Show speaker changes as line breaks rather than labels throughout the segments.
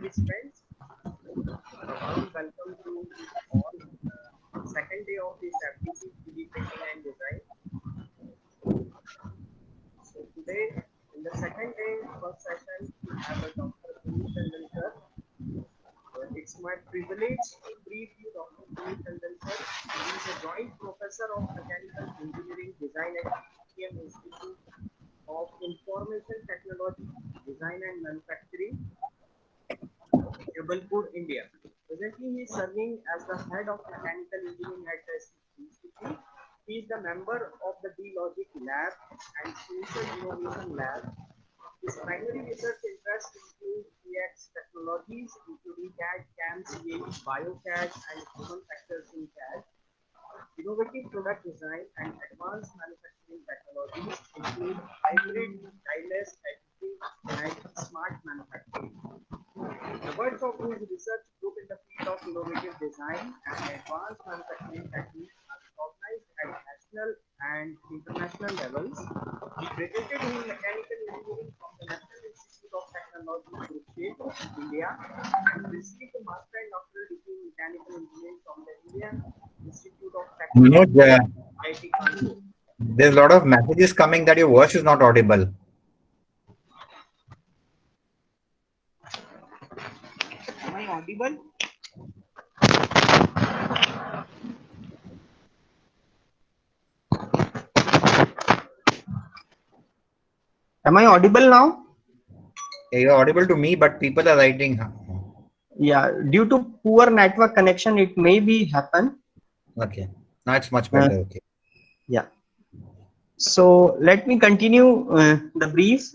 participants. Welcome to all. Second day of this FDC 3D printing and design. So today, in the second day, first session, we have a Dr. Puneet Tandon sir. It's my privilege to brief you Dr. Puneet Tandon sir. He is a joint professor of mechanical engineering design at PPM Institute of Information Technology, Design and Manufacturing, Jabalpur, India. Presently, he is serving as the head of mechanical engineering at the institute. He is the member of the D-Logic Lab and Social Innovation Lab. His primary research interests include EX technologies, including CAD, CAM, CAE, BioCAD, and human factors in CAD, innovative product design, and advanced manufacturing technologies, include hybrid, diless, additive, and smart manufacturing. The work of his research group in the field of innovative design and advanced manufacturing techniques are recognized at national and international levels. He graduated in mechanical engineering from the National Institute of Technology, Kurukshetra, India, and received a master and doctoral degree in mechanical engineering from the Indian Institute of
Manoj,
Technology, IIT Kanpur.
there's a lot of messages coming that your voice is not audible.
Am I audible? Am I audible now?
You're audible to me, but people are writing.
Yeah, due to poor network connection, it may be happen.
Okay, now it's much
Uh,
better. Okay.
yeah. So let me continue the brief.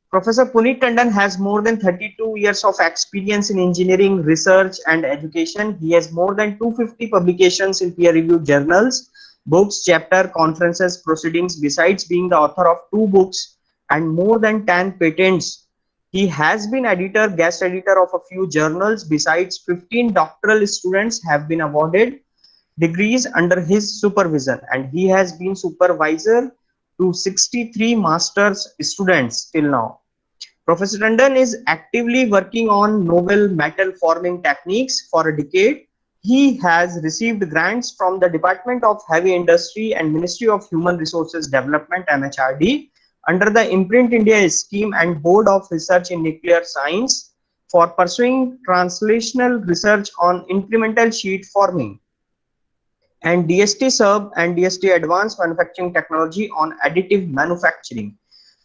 Professor Puneet Tandon has more than 32 years of experience in engineering, research, and education. He has more than 250 publications in peer-reviewed journals, books, chapter, conferences, proceedings, besides being the author of 2 books and more than 10 patents. He has been editor, guest editor of a few journals. Besides, 15 doctoral students have been awarded degrees under his supervision, and he has been supervisor to 63 master's students till now. Professor Tandon is actively working on novel metal forming techniques for a decade. He has received grants from the Department of Heavy Industry and Ministry of Human Resources Development (MHRD) under the Imprint India scheme and Board of Research in Nuclear Science for pursuing translational research on incremental sheet forming and DST Sub and DST Advanced Manufacturing Technology on additive manufacturing.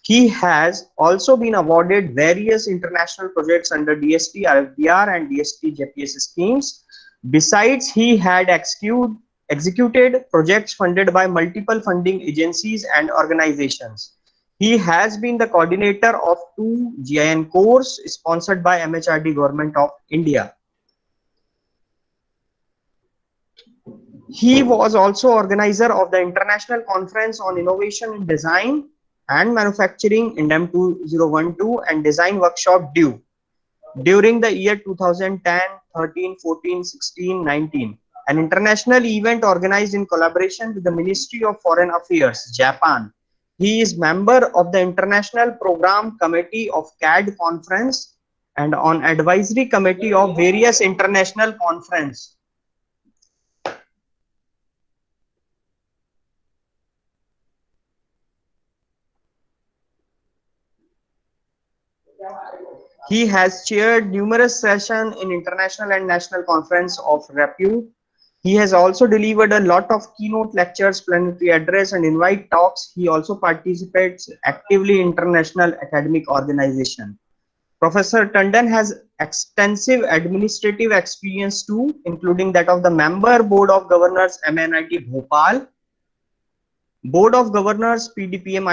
He has also been awarded various international projects under DST RFDR and DST JPS schemes. Besides, he had executed projects funded by multiple funding agencies and organizations. He has been the coordinator of 2 GIN courses sponsored by MHRD Government of India. He was also organizer of the International Conference on Innovation in Design and Manufacturing INDEM 2012 and Design Workshop DUE during the year 2010, 13, 14, 16, 19, an international event organized in collaboration with the Ministry of Foreign Affairs, Japan. He is member of the International Program Committee of CAD Conference and on advisory committee of various international conferences. He has chaired numerous sessions in international and national conference of repute. He has also delivered a lot of keynote lectures, plenary address, and invite talks. He also participates actively in international academic organization. Professor Tandon has extensive administrative experience too, including that of the member Board of Governors MNIT Bhopal, Board of Governors PDPM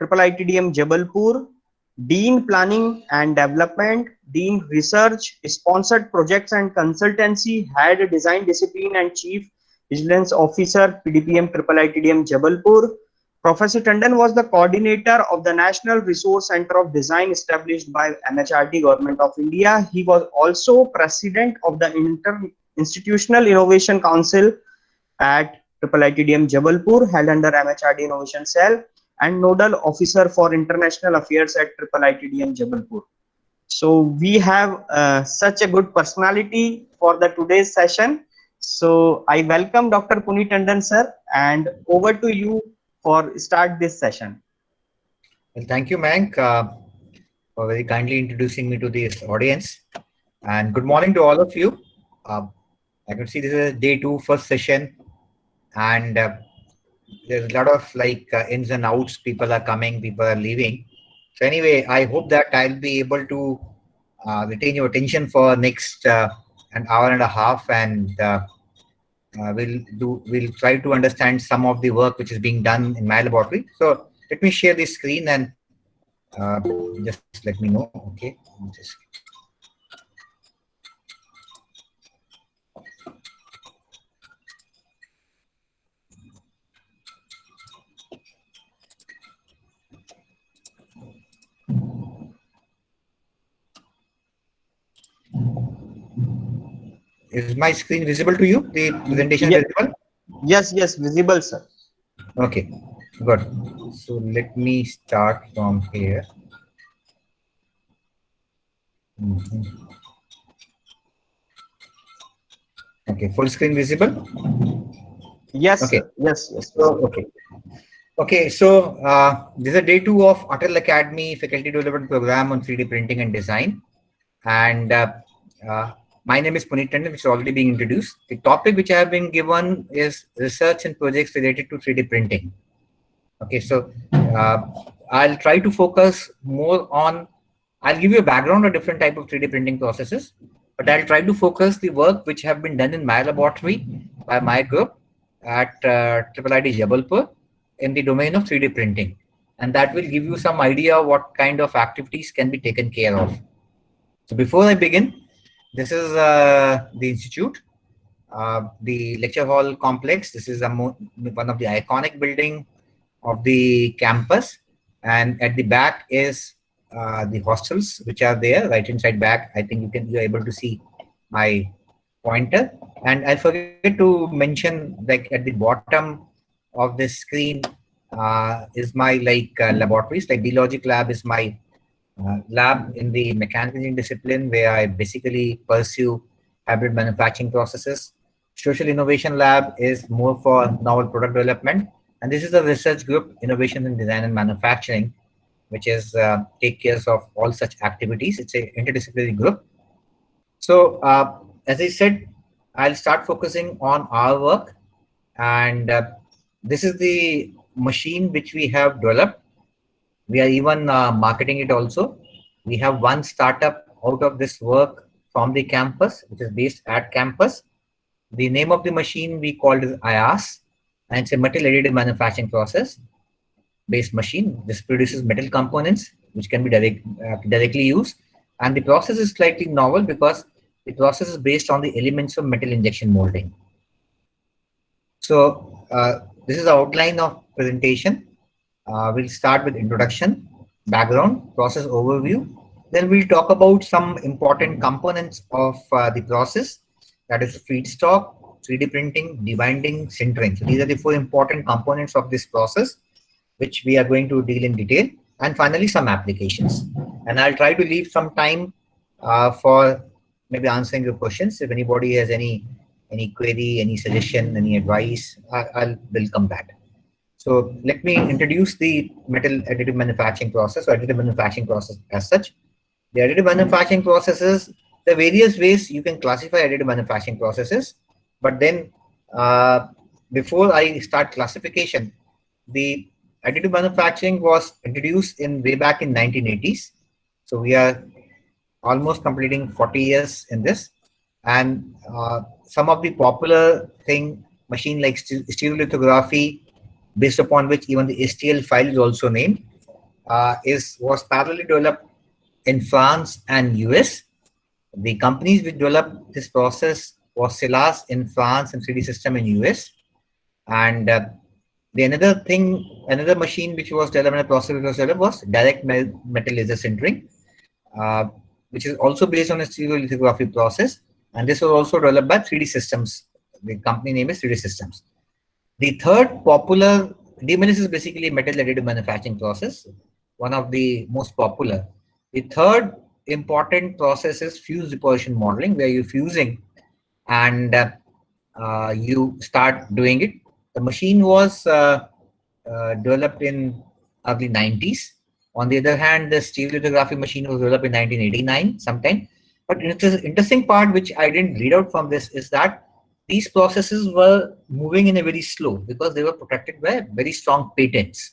IITDM Jabalpur, Dean Planning and Development, Dean Research, Sponsored Projects and Consultancy, Head Design Discipline and Chief Vigilance Officer, PDPM IITDM Jabalpur. Professor Tandon was the coordinator of the National Resource Center of Design established by MHRD Government of India. He was also President of the Institutional Innovation Council at IITDM Jabalpur, held under MHRD Innovation Cell, and Nodal Officer for International Affairs at IITDM Jabalpur. So we have such a good personality for the today's session. So I welcome Dr. Puneet Tandon sir, and over to you for start this session.
Well, thank you, Mank, for very kindly introducing me to this audience. And good morning to all of you. Uh, I can see this is day two, first session, and there's a lot of ins and outs. People are coming, people are leaving. So anyway, I hope that I'll be able to retain your attention for next an hour and a half, and we'll try to understand some of the work which is being done in my laboratory. So let me share the screen and uh, just let me know. Okay, just is my screen visible to you? The presentation is
Yes,
visible?
yes, visible, sir.
Okay, good. So let me start from here. Mhm. Okay, full screen visible?
Yes,
Okay,
sir. Yes,
so
visible.
okay. Okay, so this is day two of Atal Academy Faculty Development Program on 3D Printing and Design. And uh, my name is Puneet Tandon, which is already being introduced. The topic which I have been given is research and projects related to 3D printing. Okay, so I'll try to focus more on, I'll give you a background of different type of 3D printing processes, but I'll try to focus the work which have been done in my laboratory by my group at IIIT Jabalpur in the domain of 3D printing. And that will give you some idea what kind of activities can be taken care of. So before I begin, this is the institute, the lecture hall complex. This is one of the iconic building of the campus, and at the back is the hostels which are there right inside back. I think you're able to see my pointer, and I forget to mention like at the bottom of this screen is my laboratories. Like the logic lab is my lab in the mechanical engineering discipline, where I basically pursue hybrid manufacturing processes. Social innovation lab is more for novel product development, and this is a research group, innovation in design and manufacturing, which is take care of all such activities. It's a interdisciplinary group. So as I said, I'll start focusing on our work, and this is the machine which we have developed. We are even marketing it also. We have one startup out of this work from the campus, which is based at campus. The name of the machine we called is IAS, and it's a metal additive manufacturing process based machine. This produces metal components which can be directly used, and the process is slightly novel because the process is based on the elements of metal injection molding. So this is the outline of presentation. We'll start with introduction, background, process overview. Then we'll talk about some important components of the process, that is feedstock, 3D printing, debinding, sintering. So these are the four important components of this process, which we are going to deal in detail. And finally, some applications. And I'll try to leave some time for maybe answering your questions. If anybody has any query, any suggestion, any advice, I'll welcome that. So let me introduce the metal additive manufacturing process, or additive manufacturing process as such. The additive manufacturing processes, the various ways you can classify additive manufacturing processes. But then before I start classification, the additive manufacturing was introduced in way back in 1980s. So we are almost completing 40 years in this. And some of the popular thing, machine like stereolithography, based upon which even the STL file is also named, was parallelly developed in France and US. The companies which developed this process was Silas in France and 3D System in US. And the another machine which was developed, and a process which was developed, was direct metal laser sintering, uh, which is also based on a stereolithography process. And this was also developed by 3D Systems. The company name is 3D Systems. The third popular, DMLS is basically a metal additive manufacturing process, one of the most popular. The third important process is fuse deposition modeling, where you're fusing and you start doing it. The machine was developed in early 90s. On the other hand, the stereolithography machine was developed in 1989 sometime. But interesting part, which I didn't read out from this, is that these processes were moving in a very slow because they were protected by very strong patents.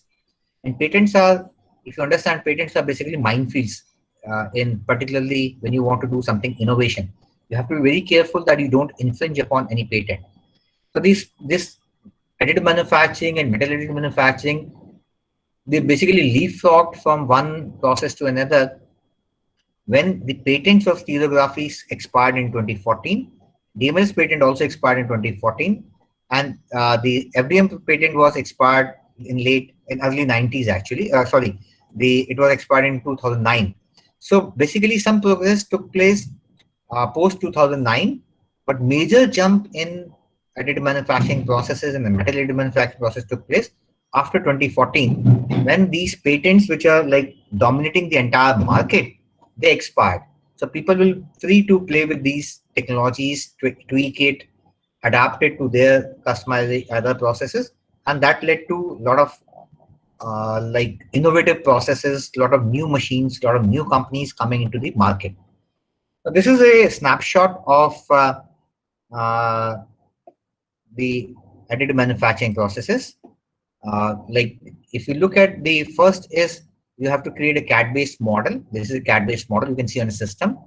And patents are, if you understand, patents are basically minefields. In particularly when you want to do something innovation, you have to be very careful that you don't infringe upon any patent. So this additive manufacturing and metal additive manufacturing, they basically leapfrogged from one process to another. When the patents of stereography expired in 2014, DMLS patent also expired in 2014, and the FDM patent was expired in early 90s actually. Sorry, it was expired in 2009. So basically, some progress took place post 2009, but major jump in additive manufacturing processes and the metal additive manufacturing process took place after 2014, when these patents, which are like dominating the entire market, they expired. So people will free to play with these technologies, tweak it, adapt it to their customized other processes, and that led to a lot of like innovative processes, a lot of new machines, a lot of new companies coming into the market. So this is a snapshot of the additive manufacturing processes. Like if you look at the first is you have to create a CAD-based model. This is a CAD-based model you can see on the system.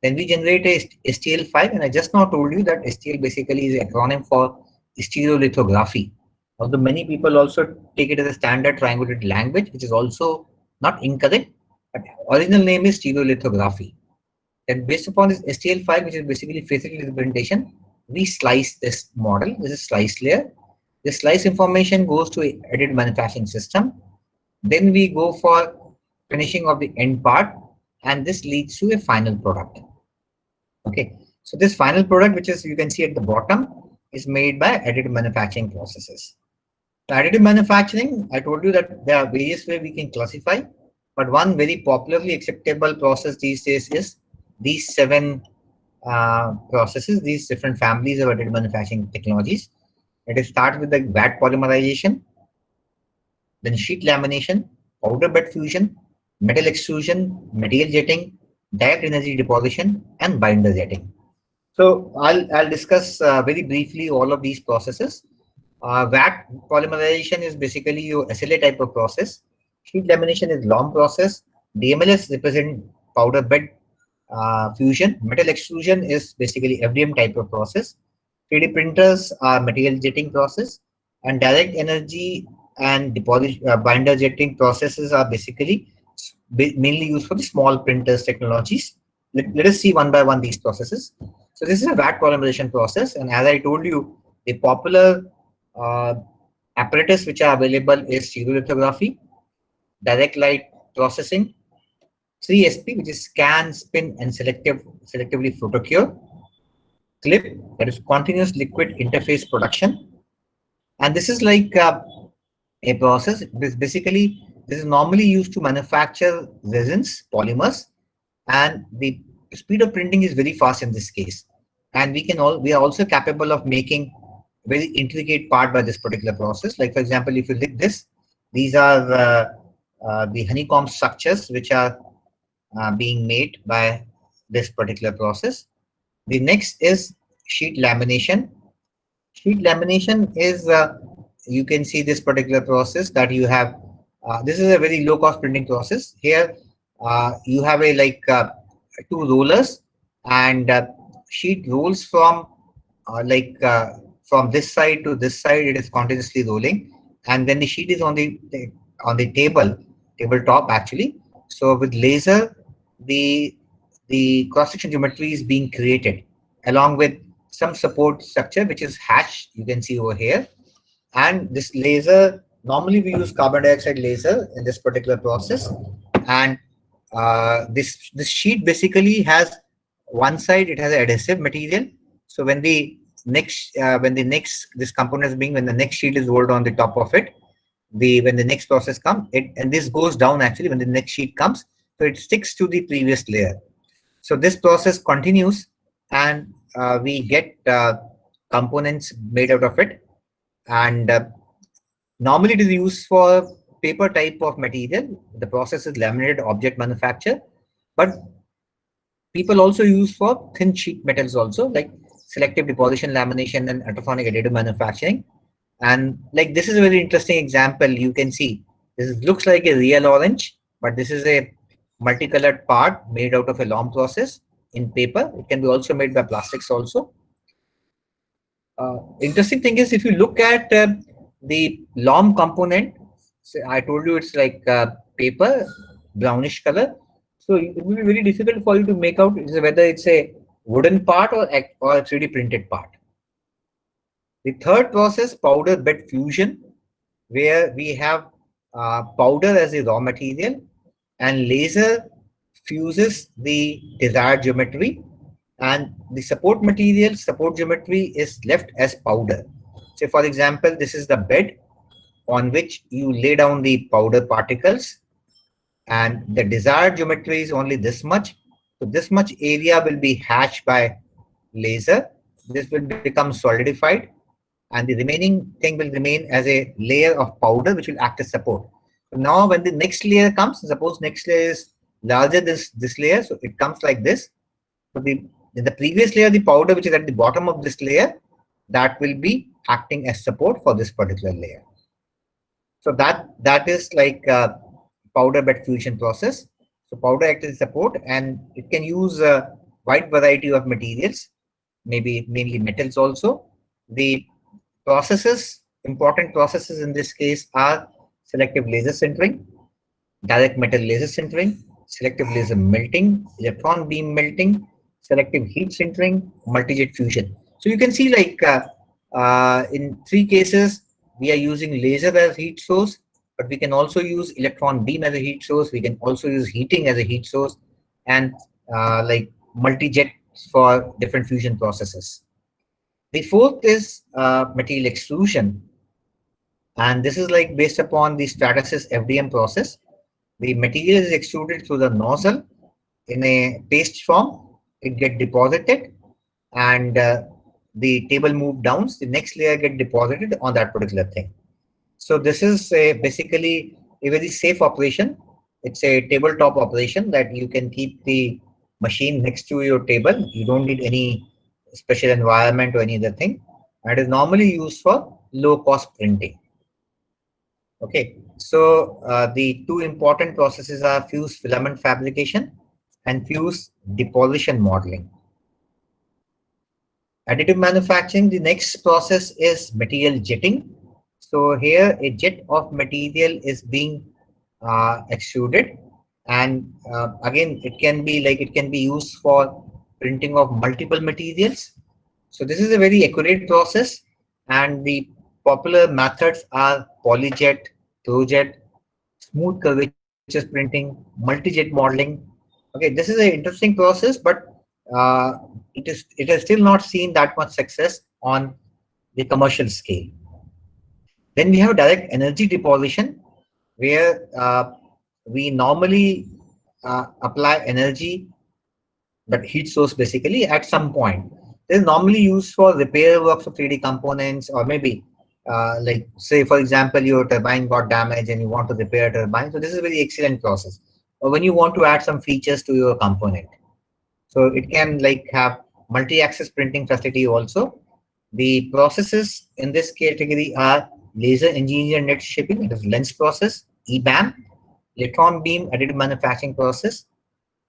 Then we generate a STL5, and I just now told you that STL basically is an acronym for stereolithography. Although many people also take it as a standard triangulated language, which is also not incorrect, but original name is stereolithography. Then based upon this STL5, which is basically physical representation, we slice this model. This is slice layer. The slice information goes to a additive manufacturing system. Then we go for finishing of the end part, and this leads to a final product. Okay, so this final product, which is you can see at the bottom, is made by additive manufacturing processes. The additive manufacturing, I told you that there are various ways we can classify, but one very popularly acceptable process these days is these 7 processes, these different families of additive manufacturing technologies. It starts with the vat polymerization, then sheet lamination, powder bed fusion, metal extrusion, material jetting, direct energy deposition, and binder jetting. So I'll discuss very briefly all of these processes. Vat polymerization is basically your SLA type of process. Sheet lamination is long process. DMLS represent powder bed fusion. Metal extrusion is basically FDM type of process. 3D printers are material jetting process, and direct energy and deposit binder jetting processes are basically mainly used for the small printers technologies. Let us see one by one these processes. So this is a vat polymerization process, and as I told you, the popular apparatus which are available is stereolithography, direct light processing, 3SP, which is scan, spin, and selectively photocure, clip, that is continuous liquid interface production. And this is like a process. Basically, this is normally used to manufacture resins, polymers, and the speed of printing is very fast in this case. And we are also capable of making very intricate part by this particular process. Like for example, if you look this, these are the honeycomb structures which are being made by this particular process. The next is sheet lamination. Sheet lamination is you can see this particular process that you have. This is a very low cost printing process. Here you have a like 2 rollers, and sheet rolls from from this side to this side. It is continuously rolling, and then the sheet is on the tabletop actually. So with laser, the cross section geometry is being created along with some support structure which is hash, you can see over here. And this laser, normally we use carbon dioxide laser in this particular process. And this sheet basically has one side, it has adhesive material. So when the next this component is being, when the next sheet is rolled on the top of it, when the next process comes, and this goes down actually when the next sheet comes, so it sticks to the previous layer. So this process continues, and we get components made out of it. And normally it is used for paper type of material. The process is laminated object manufacture, but people also use for thin sheet metals also, like selective deposition lamination and ultrasonic additive manufacturing. And like this is a very interesting example. You can see this looks like a real orange, but this is a multicolored part made out of a LOM process in paper. It can be also made by plastics also. Interesting thing is, if you look at the LOM component, so I told you it's like paper, brownish color. So it will be very difficult for you to make out whether it's a wooden part or a 3D printed part. The third process, powder bed fusion, where we have powder as a raw material and laser fuses the desired geometry, and the support material, support geometry is left as powder. So for example, this is the bed on which you lay down the powder particles, and the desired geometry is only this much. So this much area will be hatched by laser. This will become solidified, and the remaining thing will remain as a layer of powder which will act as support. So now when the next layer comes, suppose next layer is larger than this layer, so it comes like this. So in the previous layer, the powder which is at the bottom of this layer, that will be acting as support for this particular layer. So that is like powder bed fusion process. So powder acts as support, and it can use a wide variety of materials, maybe mainly metals also. The processes, important processes in this case are selective laser sintering, direct metal laser sintering, selective laser melting, electron beam melting, selective heat sintering, multi-jet fusion. So you can see like in 3 cases, we are using laser as heat source, but we can also use electron beam as a heat source. We can also use heating as a heat source, and like multi-jet for different fusion processes. The fourth is material extrusion, and this is like based upon the Stratasys FDM process. The material is extruded through the nozzle in a paste form. It gets deposited, and the table move down. The next layer get deposited on that particular thing. So this is basically a very safe operation. It's a tabletop operation that you can keep the machine next to your table. You don't need any special environment or any other thing. And it is normally used for low cost printing. Okay, so the 2 important processes are fuse filament fabrication and fuse deposition modeling. Additive manufacturing, the next process is material jetting. So here a jet of material is being extruded, and again it can be used for printing of multiple materials. So this is a very accurate process, and the popular methods are polyjet, through-jet, smooth curvatures printing, multi-jet modeling. Okay, this is an interesting process, but it has still not seen that much success on the commercial scale. Then we have direct energy deposition, where we normally apply energy, but heat source basically at some point. This is normally used for repair works of 3D components, or maybe like say for example your turbine got damaged and you want to repair a turbine. So this is a very excellent process. Or when you want to add some features to your component. So it can like have multi-axis printing facility also. The processes in this category are laser engineered net shaping, it is lens process, EBAM, electron beam additive manufacturing process,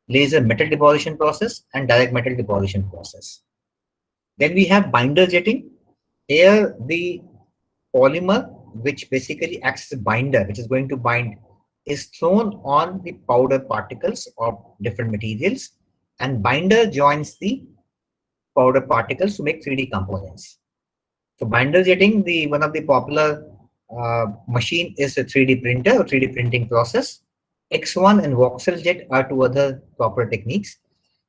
laser metal deposition process, and direct metal deposition process. Then we have binder jetting. Here the polymer, which basically acts as a binder, which is going to bind, is thrown on the powder particles of different materials, and binder joins the powder particles to make 3D components. So binder jetting, one of the popular machine is a 3D printer or 3D printing process. X1 and voxel jet are 2 other proper techniques.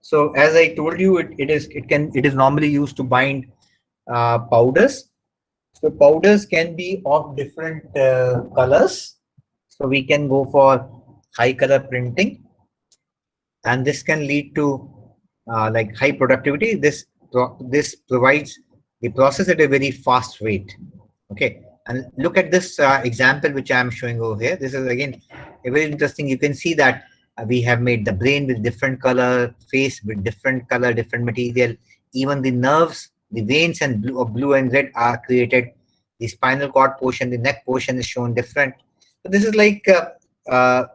So as I told you, it is normally used to bind powders. So powders can be of different colors. So we can go for high color printing, and this can lead to like high productivity, this provides the process at a very fast rate. Okay, and look at this example which I am showing over here. This is again a very interesting. You can see that we have made the brain with different color, face with different color, different material. Even the nerves, the veins and blue and red are created. The spinal cord portion, the neck portion is shown different. So this is like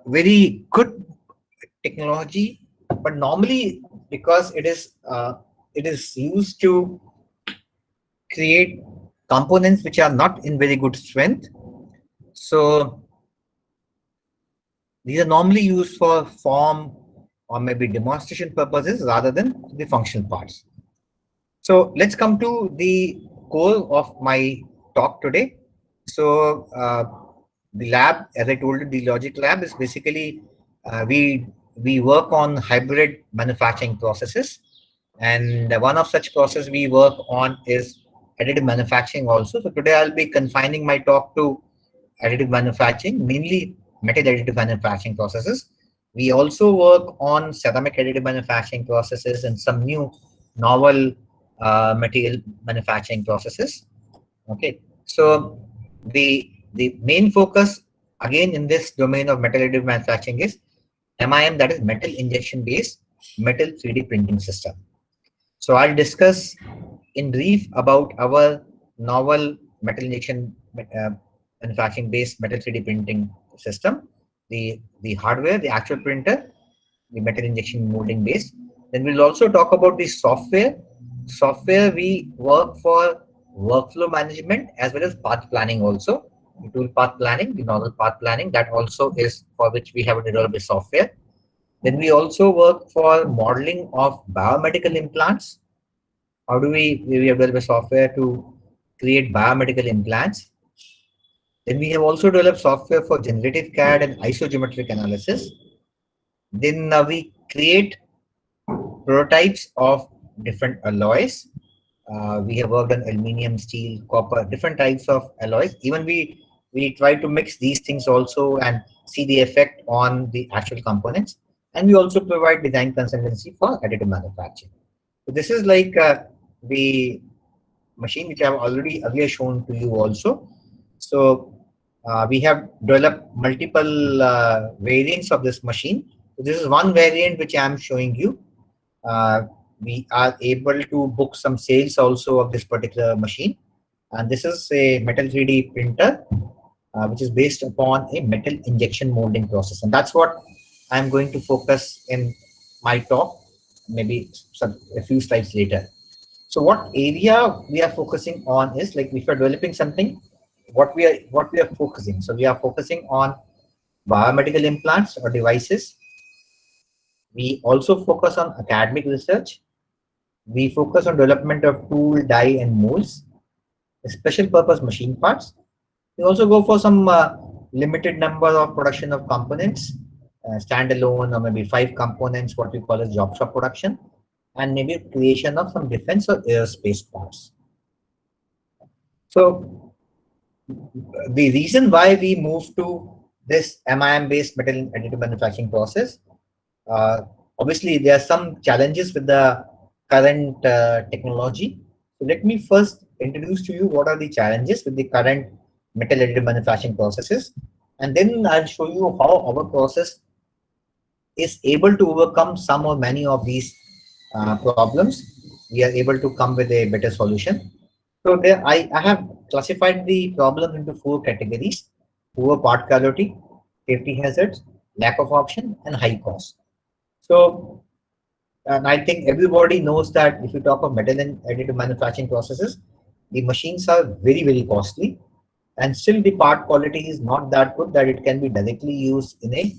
very good technology, but normally because it is used to create components which are not in very good strength. So these are normally used for form or maybe demonstration purposes rather than the functional parts. So let's come to the core of my talk today. So the lab, as I told you, the Logic Lab is basically we work on hybrid manufacturing processes, and one of such process we work on is additive manufacturing also. So today I'll be confining my talk to additive manufacturing, mainly metal additive manufacturing processes. We also work on ceramic additive manufacturing processes and some new novel material manufacturing processes. Okay, so the main focus again in this domain of metal additive manufacturing is MIM, that is metal injection based metal 3D printing system. So I'll discuss in brief about our novel metal injection manufacturing based metal 3D printing system, the hardware, the actual printer, the metal injection molding based. Then we'll also talk about the software. Software we work for workflow management as well as path planning also. The tool path planning, the normal path planning, that also is for which we have a developed software. Then we also work for modeling of biomedical implants. How do we have developed a software to create biomedical implants? Then we have also developed software for generative CAD and isogeometric analysis. Then we create prototypes of different alloys. We have worked on aluminium, steel, copper, different types of alloys. Even we try to mix these things also and see the effect on the actual components. And we also provide design consultancy for additive manufacturing. So this is like the machine which I have already earlier shown to you also. So we have developed multiple variants of this machine. So this is one variant which I am showing you. We are able to book some sales also of this particular machine. And this is a metal 3D printer, which is based upon a metal injection molding process. And that's what I'm going to focus in my talk, maybe a few slides later. So what area we are focusing on is, like, if you're developing something, what we are focusing. So we are focusing on biomedical implants or devices. We also focus on academic research. We focus on development of tool, die, and molds, special purpose machine parts. We also go for some limited number of production of components, standalone or maybe 5 components, what we call as job shop production, and maybe creation of some defense or aerospace parts. So the reason why we moved to this MIM based metal additive manufacturing process, obviously there are some challenges with the current technology. So let me first introduce to you what are the challenges with the current metal additive manufacturing processes, and then I'll show you how our process is able to overcome some or many of these problems. We are able to come with a better solution. So there, I have classified the problem into 4 categories: poor part quality, safety hazards, lack of option, and high cost. So, and I think everybody knows that if you talk of metal and additive manufacturing processes, the machines are very, very costly, and still the part quality is not that good that it can be directly used in a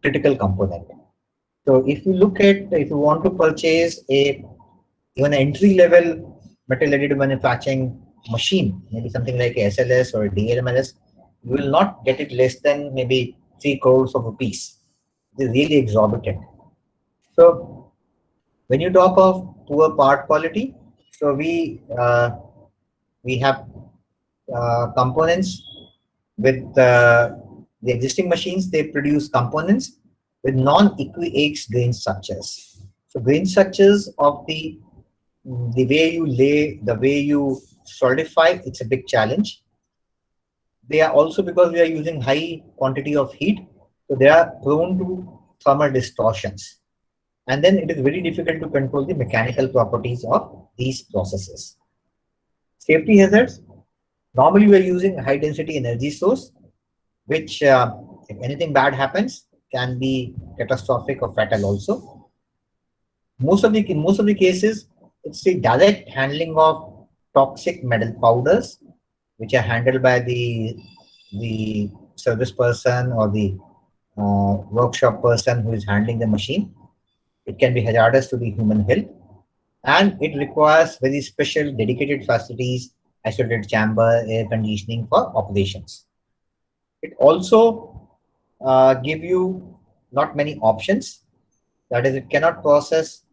critical component. So if you look at, if you want to purchase even entry level metal additive manufacturing machine, maybe something like a SLS or a DLMLS, you will not get it less than maybe 3 crores of rupees. It is really exorbitant. So when you talk of poor part quality, so we have components with the existing machines. They produce components with non-equiax grain structures. So grain structures of the way you lay, the way you solidify, it's a big challenge. They are also, because we are using high quantity of heat, so they are prone to thermal distortions. And then it is very difficult to control the mechanical properties of these processes. Safety hazards. Normally, we are using high density energy source, which, if anything bad happens, can be catastrophic or fatal also. Most of the cases, it's the direct handling of toxic metal powders, which are handled by the service person or the workshop person who is handling the machine. It can be hazardous to the human health, and it requires very special dedicated facilities, isolated chamber, air conditioning for operations. It also give you not many options. That is, it cannot process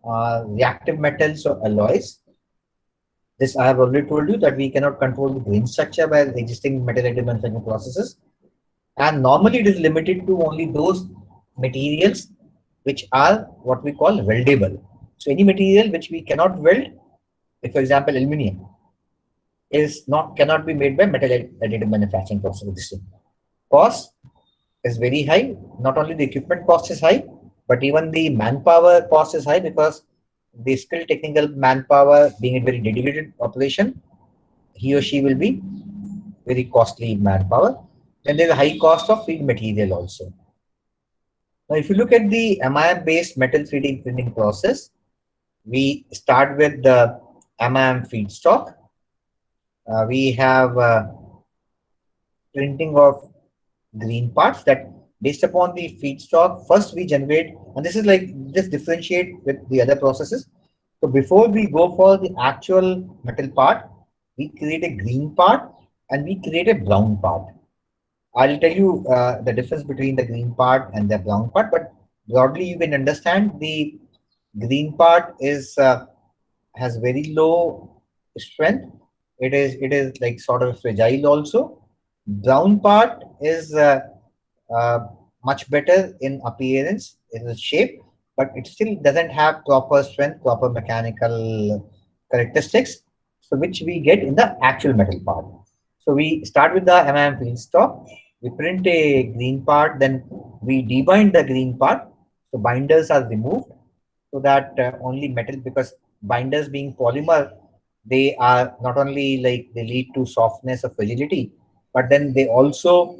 reactive metals or alloys. This I have already told you that we cannot control the grain structure by the existing metal additive manufacturing processes. And normally it is limited to only those materials which are what we call weldable. So any material which we cannot weld, like for example aluminum, cannot be made by metal additive manufacturing process. Cost is very high. Not only the equipment cost is high, but even the manpower cost is high, because the skilled technical manpower, being a very dedicated operation, he or she will be very costly manpower. Then there's a high cost of feed material also. Now, if you look at the MIM-based metal 3D printing process, we start with the MIM feedstock. We have printing of green parts that based upon the feedstock, first we generate, and this is like, just differentiate with the other processes. So before we go for the actual metal part, we create a green part and we create a brown part. I'll tell you the difference between the green part and the brown part, but broadly you can understand the green part is has very low strength. It is like sort of fragile also. Brown part is uh, much better in appearance, in the shape, but it still doesn't have proper strength, proper mechanical characteristics, so which we get in the actual metal part. So we start with the MIM feedstock, we print a green part, then we debind the green part. So binders are removed so that only metal, because binders being polymer, they are not only like they lead to softness or fragility, but then they also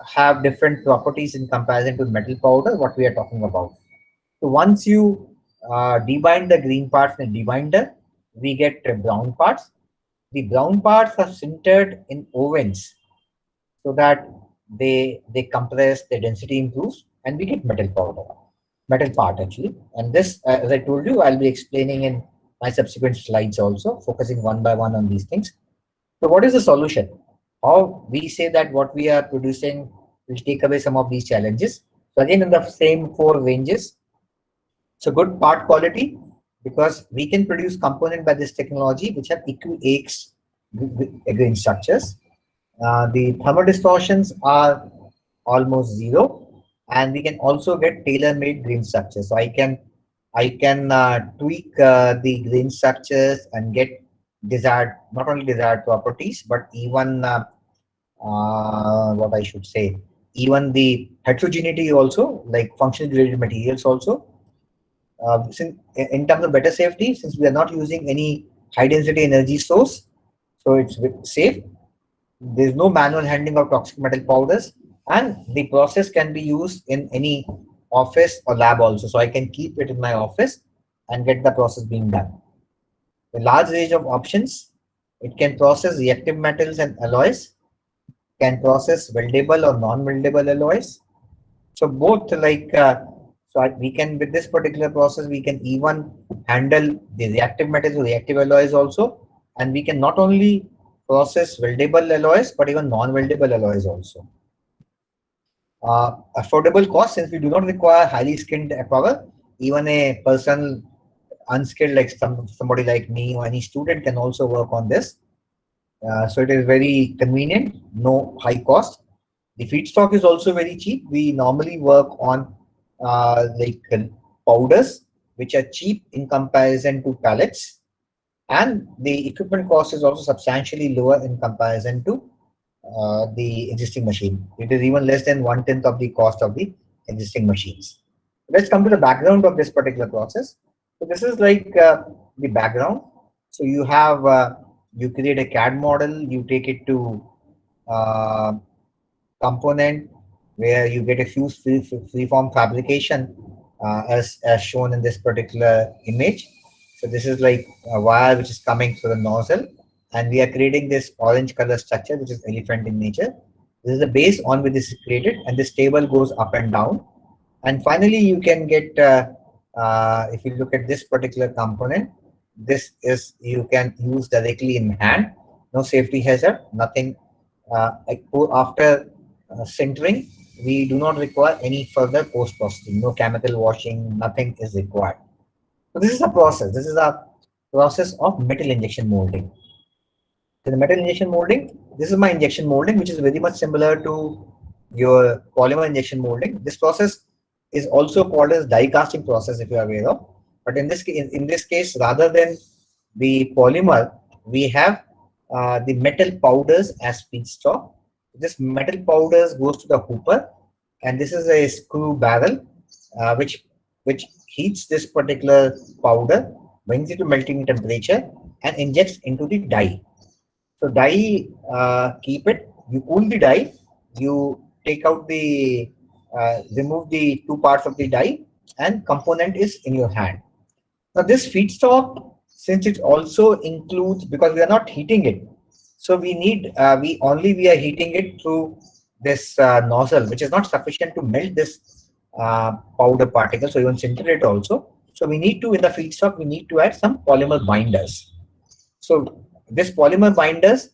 have different properties in comparison to metal powder, what we are talking about. So once you debind the green parts in a debinder, we get brown parts. The brown parts are sintered in ovens so that they compress, the density improves, and we get metal powder, metal part actually. And this, as I told you, I'll be explaining in my subsequent slides also, focusing one by one on these things. So what is the solution? How we say that what we are producing will take away some of these challenges. So again, in the same four ranges, so good part quality, because we can produce component by this technology which have EQAX grain structures. The thermal distortions are almost zero, and we can also get tailor-made grain structures. So I can tweak the grain structures and get desired, not only desired properties, but even what I should say, even the heterogeneity also, like functionally related materials also. Since in terms of better safety, since we are not using any high density energy source, so it's safe. There's no manual handling of toxic metal powders, and the process can be used in any office or lab also. So I can keep it in my office and get the process being done. A large range of options. It can process reactive metals and alloys, can process weldable or non-weldable alloys. So both like, we can, with this particular process, we can even handle the reactive metals or reactive alloys also. And we can not only process weldable alloys, but even non-weldable alloys also. Affordable cost, since we do not require highly skilled power, even a person unskilled, like somebody like me or any student, can also work on this. So it is very convenient, no high cost. The feedstock is also very cheap. We normally work on like powders, which are cheap in comparison to pallets, and the equipment cost is also substantially lower in comparison to the existing machine. It is even less than 1/10 of the cost of the existing machines. Let's come to the background of this particular process. So this is like the background. So you have you create a CAD model, you take it to uh, component where you get a fused freeform fabrication as shown in this particular image. So this is like a wire which is coming through the nozzle, and we are creating this orange color structure which is elephant in nature. This is the base on which this is created, and this table goes up and down. And finally, you can get, if you look at this particular component, this is you can use directly in hand, no safety hazard, nothing. After sintering, we do not require any further post processing, no chemical washing, nothing is required. So this is a process. This is a process of metal injection molding. So the metal injection molding, this is my injection molding, which is very much similar to your polymer injection molding. This process is also called as die casting process, if you are aware of. But in this case, rather than the polymer, we have the metal powders as feedstock. This metal powders goes to the hooper, and this is a screw barrel which heats this particular powder, brings it to melting temperature, and injects into the die. So die, keep it. You cool the die. You take out the remove the two parts of the die, and component is in your hand. Now this feedstock, since it also includes, because we are not heating it, so we need we are heating it through this nozzle, which is not sufficient to melt this powder particle. So even sinter it also. So we need to, in the feedstock, we need to add some polymer binders. So this polymer binders,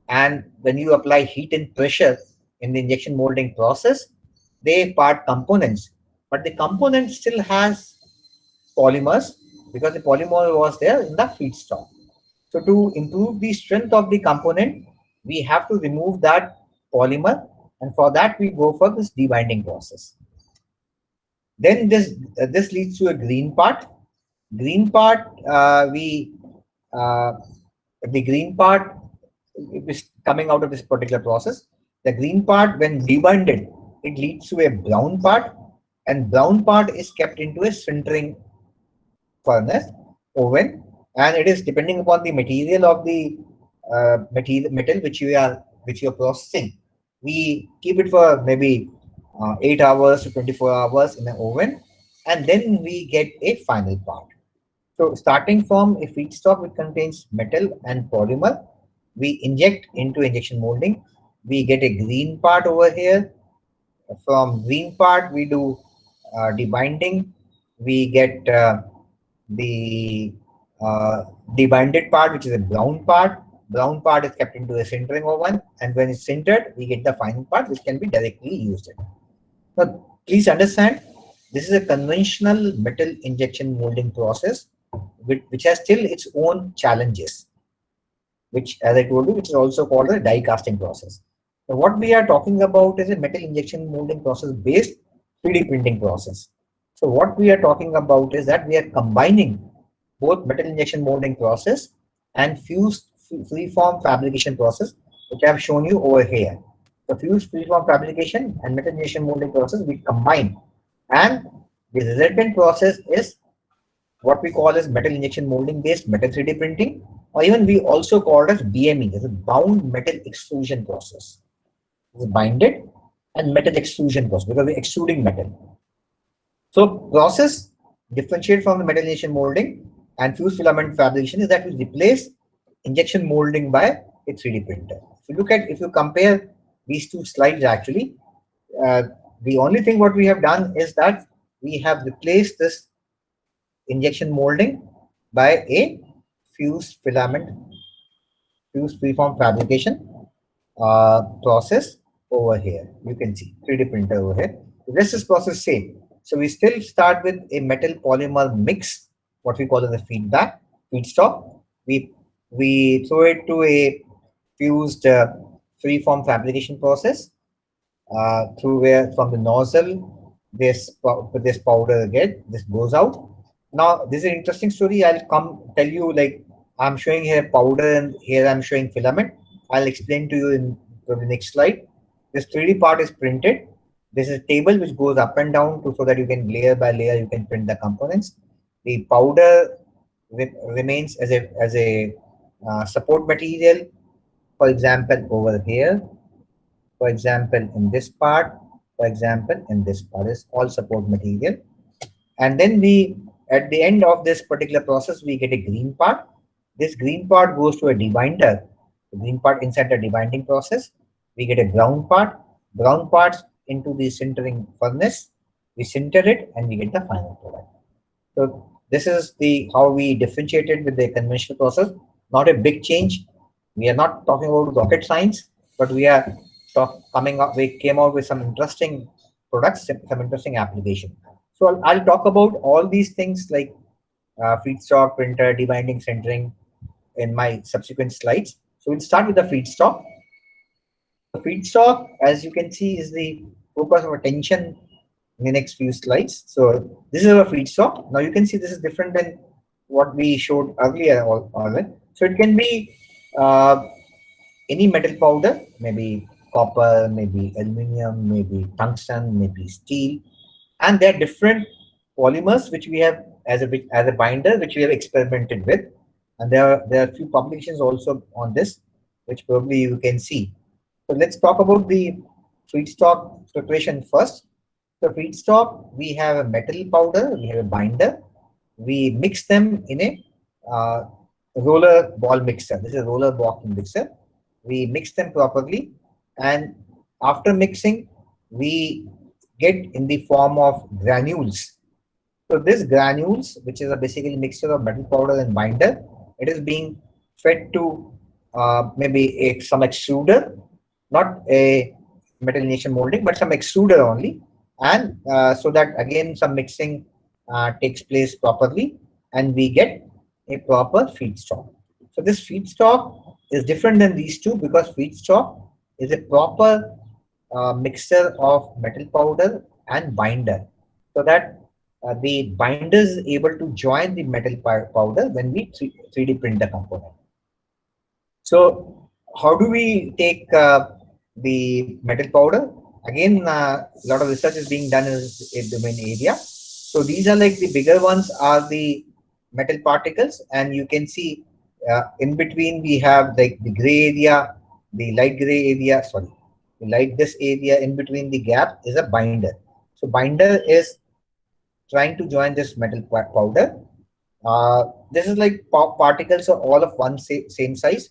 and when you apply heat and pressure in the injection molding process, they part components, but the component still has polymers because the polymer was there in the feedstock. So to improve the strength of the component, we have to remove that polymer, and for that we go for this debinding process. Then this leads to a green part. Green part the green part is coming out of this particular process. The green part, when debinded, it leads to a brown part, and brown part is kept into a sintering furnace oven, and it is depending upon the material of the metal which you are processing. We keep it for maybe 8 hours to 24 hours in the oven, and then we get a final part. So starting from a feedstock which contains metal and polymer, we inject into injection molding. We get a green part over here. From green part, we do debinding. We get the debinded part, which is a brown part. Brown part is kept into a sintering oven, and when it's sintered, we get the final part, which can be directly used. Now, please understand, this is a conventional metal injection molding process, which has still its own challenges, which, as I told you, which is also called a die casting process. So what we are talking about is a metal injection molding process based 3D printing process. So what we are talking about is that we are combining both metal injection molding process and fused freeform fabrication process, which I have shown you over here. The fused freeform fabrication and metal injection molding process we combine, and the resultant process is what we call as metal injection molding based metal 3D printing, or even we also call it as BME, as a bound metal extrusion process. It's binded and metal extrusion process because we're extruding metal. So process differentiate from the metal injection molding and fused filament fabrication is that we replace injection molding by a 3D printer. If you compare these two slides, actually, the only thing what we have done is that we have replaced this injection molding by a fused freeform fabrication process over here. You can see 3D printer over here. The rest is process same. So we still start with a metal polymer mix, what we call as a feedstock. We throw it to a fused freeform fabrication process through where from the nozzle this powder this goes out. Now, this is an interesting story. I'll come tell you, like, I'm showing here powder and here I'm showing filament. I'll explain to you in the next slide. This 3D part is printed. This is a table which goes up and down so that you can layer by layer, you can print the components. The powder remains as a support material. For example, over here, for example, in this part, for example, in this part is all support material. And then we, at the end of this particular process, we get a green part. This green part goes to a debinder. The green part inside the debinding process. We get a brown part. Brown parts into the sintering furnace. We sinter it and we get the final product. So this is the how we differentiated with the conventional process. Not a big change. We are not talking about rocket science, but we are coming up. We came out with some interesting products, some interesting application. So I'll talk about all these things like feedstock, printer, debinding, sintering in my subsequent slides. So we'll start with the feedstock. The feedstock, as you can see, is the focus of attention in the next few slides. So this is our feedstock. Now you can see this is different than what we showed earlier. So it can be any metal powder, maybe copper, maybe aluminum, maybe tungsten, maybe steel. And there are different polymers which we have as a binder, which we have experimented with. And there are a few publications also on this, which probably you can see. So let's talk about the feedstock preparation first. So feedstock, we have a metal powder, we have a binder. We mix them in a roller ball mixer. This is a roller ball mixer. We mix them properly, and after mixing, we get in the form of granules. So this granules, which is a basically mixture of metal powder and binder, it is being fed to maybe some extruder, not a metal injection molding, but some extruder only, and so that again some mixing takes place properly, and we get a proper feedstock. So this feedstock is different than these two because feedstock is a proper mixture of metal powder and binder, so that the binder is able to join the metal powder when we 3D print the component. So how do we take the metal powder? Again, a lot of research is being done in a domain area. So these are like the bigger ones are the metal particles, and you can see in between we have like the gray area, the light gray area, sorry, the light this area in between the gap is a binder. So binder is trying to join this metal powder. This is like particles are all of one same size.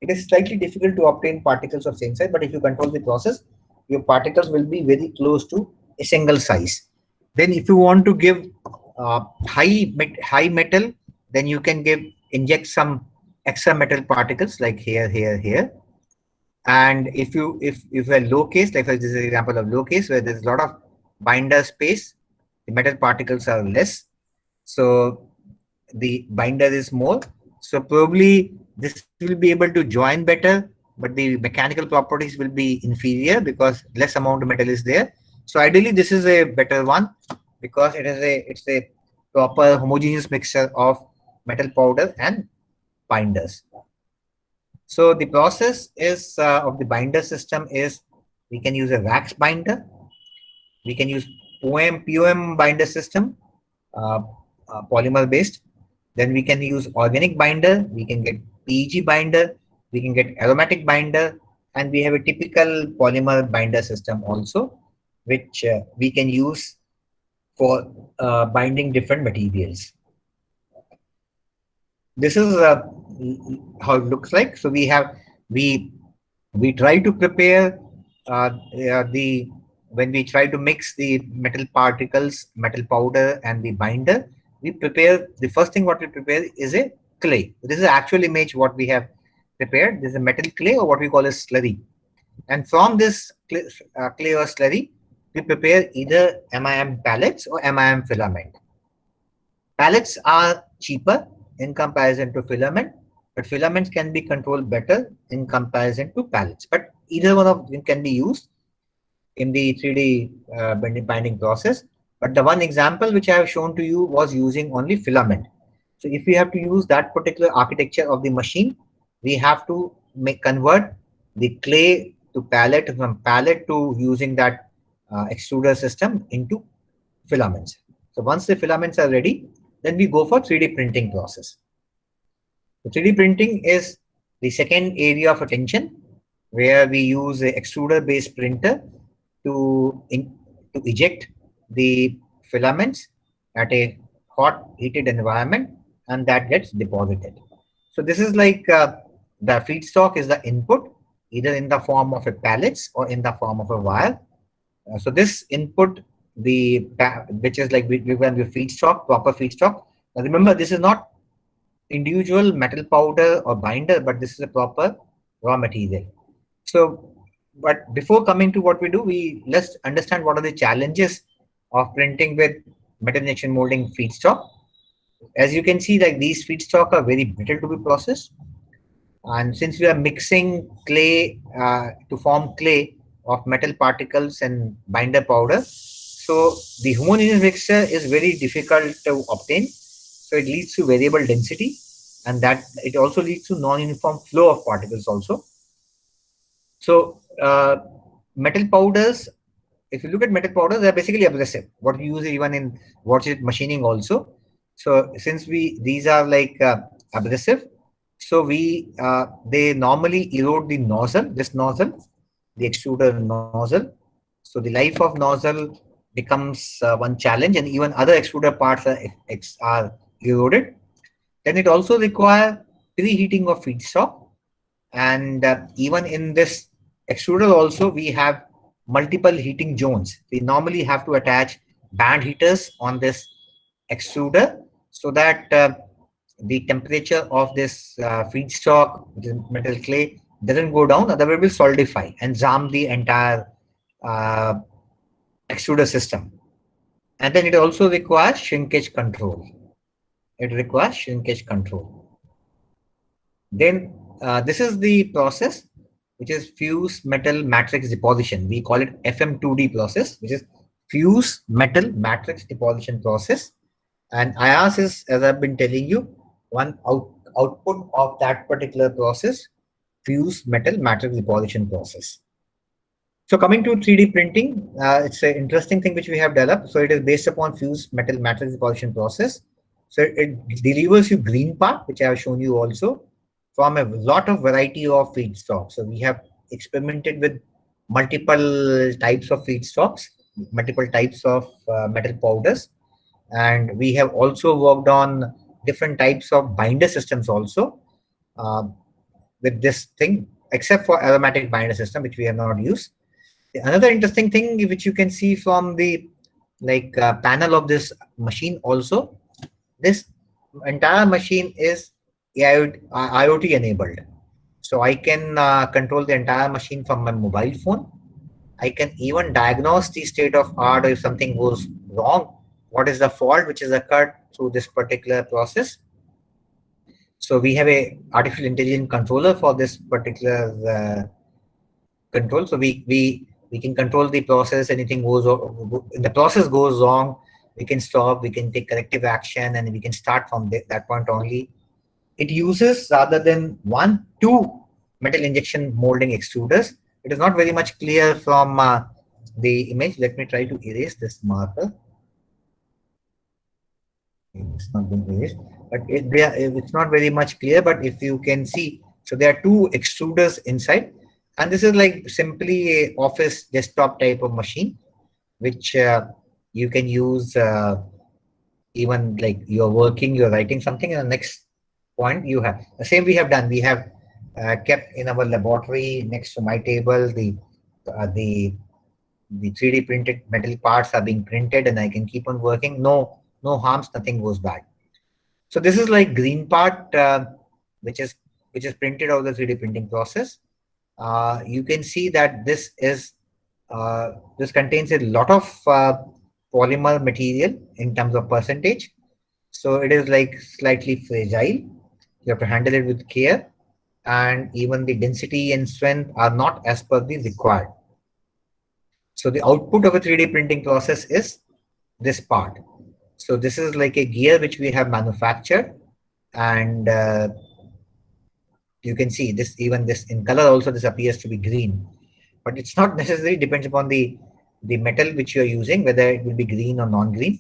It is slightly difficult to obtain particles of same size, but if you control the process, your particles will be very close to a single size. Then if you want to give high metal, then you can inject some extra metal particles like here. And if you are low case, like this is an example of low case where there's a lot of binder space, the metal particles are less, so the binder is more. So probably this will be able to join better, but the mechanical properties will be inferior because less amount of metal is there. So ideally this is a better one because it's a proper homogeneous mixture of metal powder and binders. So the process is of the binder system is we can use a wax binder, we can use POM binder system, polymer based. Then we can use organic binder, we can get PEG binder, we can get aromatic binder, and we have a typical polymer binder system also, which we can use for binding different materials. This is how it looks like. So we try to prepare when we try to mix the metal particles, metal powder, and the binder, we prepare, the first thing what we prepare is a clay. This is the actual image what we have prepared. This is a metal clay, or what we call a slurry. And from this clay or slurry, we prepare either MIM pellets or MIM filament. Pellets are cheaper in comparison to filament, but filaments can be controlled better in comparison to pellets. But either one of them can be used in the 3D binding process. But the one example which I have shown to you was using only filament. So if we have to use that particular architecture of the machine, we have to convert the clay to pallet, from pallet to using that extruder system into filaments. So once the filaments are ready, then we go for 3D printing process. So 3D printing is the second area of attention, where we use a extruder based printer to eject the filaments at a hot heated environment, and that gets deposited. So this is like the feedstock is the input, either in the form of a pellets or in the form of a wire. So this input, which is like when we feedstock, proper feedstock. Now remember, this is not individual metal powder or binder, but this is a proper raw material. So, but before coming to what we do, let's understand what are the challenges of printing with metal injection molding feedstock. As you can see, like these feedstock are very brittle to be processed, and since we are mixing clay to form clay of metal particles and binder powder, so the homogeneous mixture is very difficult to obtain. So it leads to variable density, and that it also leads to non-uniform flow of particles also. So metal powders, if you look at metal powders, they're basically abrasive. What we use even in watch machining also. So since these are like abrasive, so they normally erode the nozzle, this nozzle, the extruder nozzle. So the life of nozzle becomes one challenge, and even other extruder parts are eroded. Then it also requires preheating of feedstock, and even in this extruder also we have multiple heating zones. We normally have to attach band heaters on this extruder so that the temperature of this feedstock, which is metal clay, doesn't go down, otherwise it will solidify and jam the entire uh, extruder system. And then it also requires shrinkage control. It requires shrinkage control. Then this is the process, which is fused metal matrix deposition. We call it FM2D process, which is fused metal matrix deposition process. And IAS is, as I've been telling you, one output of that particular process, fused metal matrix deposition process. So coming to 3D printing, it's an interesting thing which we have developed. So it is based upon fused metal matrix deposition process. So it delivers you green part, which I have shown you also, from a lot of variety of feedstock. So we have experimented with multiple types of feedstocks, multiple types of metal powders, and we have also worked on different types of binder systems also uh, with this thing, except for aromatic binder system, which we have not used. Another interesting thing which you can see from the panel of this machine also, this entire machine is IoT enabled. So I can control the entire machine from my mobile phone. I can even diagnose the state of art, or if something goes wrong, what is the fault which has occurred through this particular process. So we have a artificial intelligence controller for this particular control. So we can control the process. Anything goes, the process goes wrong, we can stop, we can take corrective action, and we can start from that point only. It uses, rather than 1, 2 metal injection molding extruders. It is not very much clear from the image. Let me try to erase this marker. It's not being erased, but it's not very much clear. But if you can see, so there are 2 extruders inside, and this is like simply a office desktop type of machine, which you can use even like you're working, you're writing something, and the next point you have the same we have done. We have kept in our laboratory next to my table the 3D printed metal parts are being printed, and I can keep on working. No harms, nothing goes bad. So this is like green part, which is printed out of the 3D printing process. You can see that this contains a lot of polymer material in terms of percentage. So it is like slightly fragile. You have to handle it with care, and even the density and strength are not as per the required. So the output of a 3D printing process is this part. So this is like a gear which we have manufactured, and you can see this, even this in color also, this appears to be green, but it's not necessary, depends upon the metal which you're using, whether it will be green or non-green.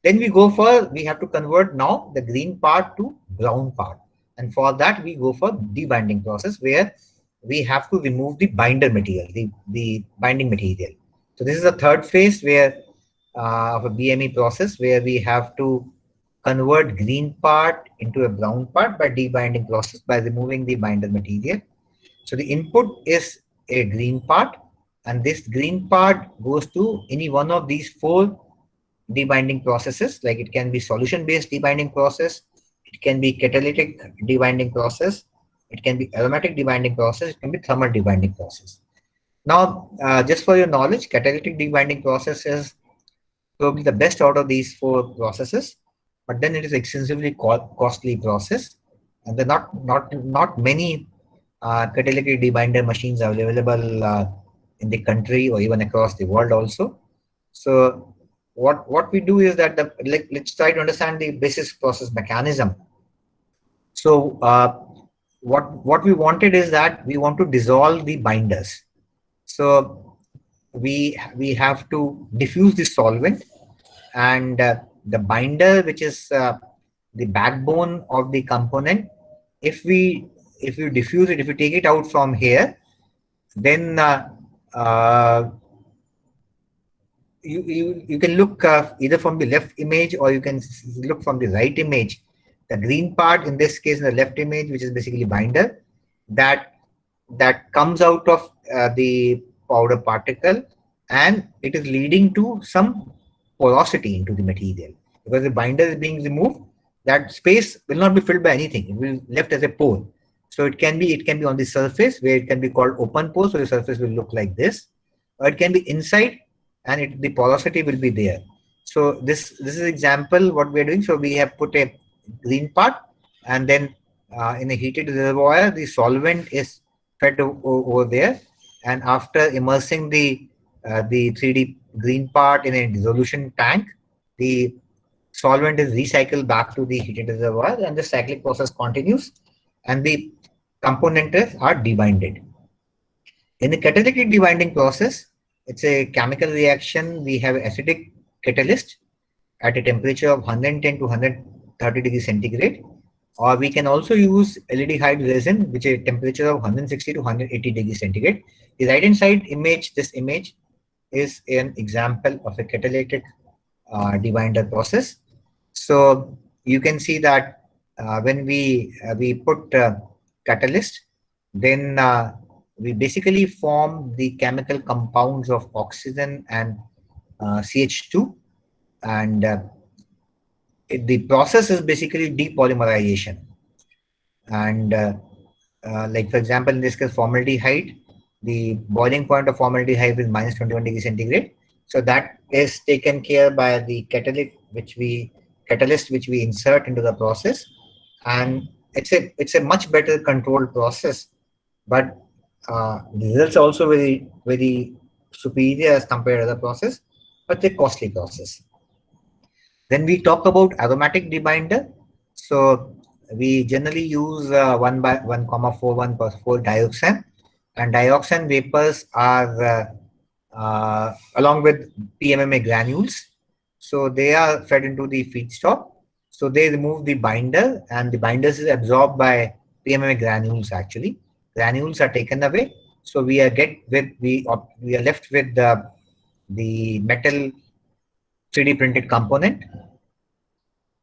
Then we have to convert now the green part to brown part. And for that, we go for debinding process, where we have to remove the binder material, the binding material. So this is the third phase where of a BME process, where we have to convert green part into a brown part by debinding process, by removing the binder material. So the input is a green part, and this green part goes to any one of these four debinding processes. Like it can be solution based debinding process, it can be catalytic debinding process, it can be aromatic debinding process, it can be thermal debinding process. Now, just for your knowledge, catalytic debinding process is probably the best out of these four processes, but then it is extensively costly process, and there are not many catalytic debinder machines are available in the country or even across the world also. So what we do is that let's try to understand the basis process mechanism. So what we wanted is that we want to dissolve the binders. So we have to diffuse the solvent, and the binder, which is the backbone of the component, if you diffuse it, if you take it out from here, then you can look either from the left image, or you can look from the right image. The green part, in this case in the left image, which is basically binder, that comes out of the powder particle, and it is leading to some porosity into the material. Because the binder is being removed, that space will not be filled by anything, it will be left as a pore. So it can be on the surface, where it can be called open pore, so the surface will look like this, or it can be inside, and the porosity will be there. So this is example what we are doing. So we have put a green part, and then in a heated reservoir, the solvent is fed over there, and after immersing the 3D green part in a dissolution tank, the solvent is recycled back to the heated reservoir, and the cyclic process continues, and the components are debinded. In the catalytic debinding process, it's a chemical reaction. We have acidic catalyst at a temperature of 110 to 130 degrees centigrade, or we can also use aldehyde resin, which is a temperature of 160 to 180 degrees centigrade. The right hand side image, this image is an example of a catalytic debinder process. So you can see that when we put catalyst, then we basically form the chemical compounds of oxygen and CH2, and the process is basically depolymerization. And like for example, in this case, formaldehyde, the boiling point of formaldehyde is minus 21 degrees centigrade. So that is taken care by the catalyst which we insert into the process, and it's a much better controlled process, but the results are also very superior as compared to the process, but a costly process. Then we talk about aromatic debinder. So we generally use 1,41/4 dioxane, and dioxane vapors are along with PMMA granules. So they are fed into the feedstock. So they remove the binder, and the binders is absorbed by PMMA granules. Actually, granules are taken away. So we are left with the metal 3D printed component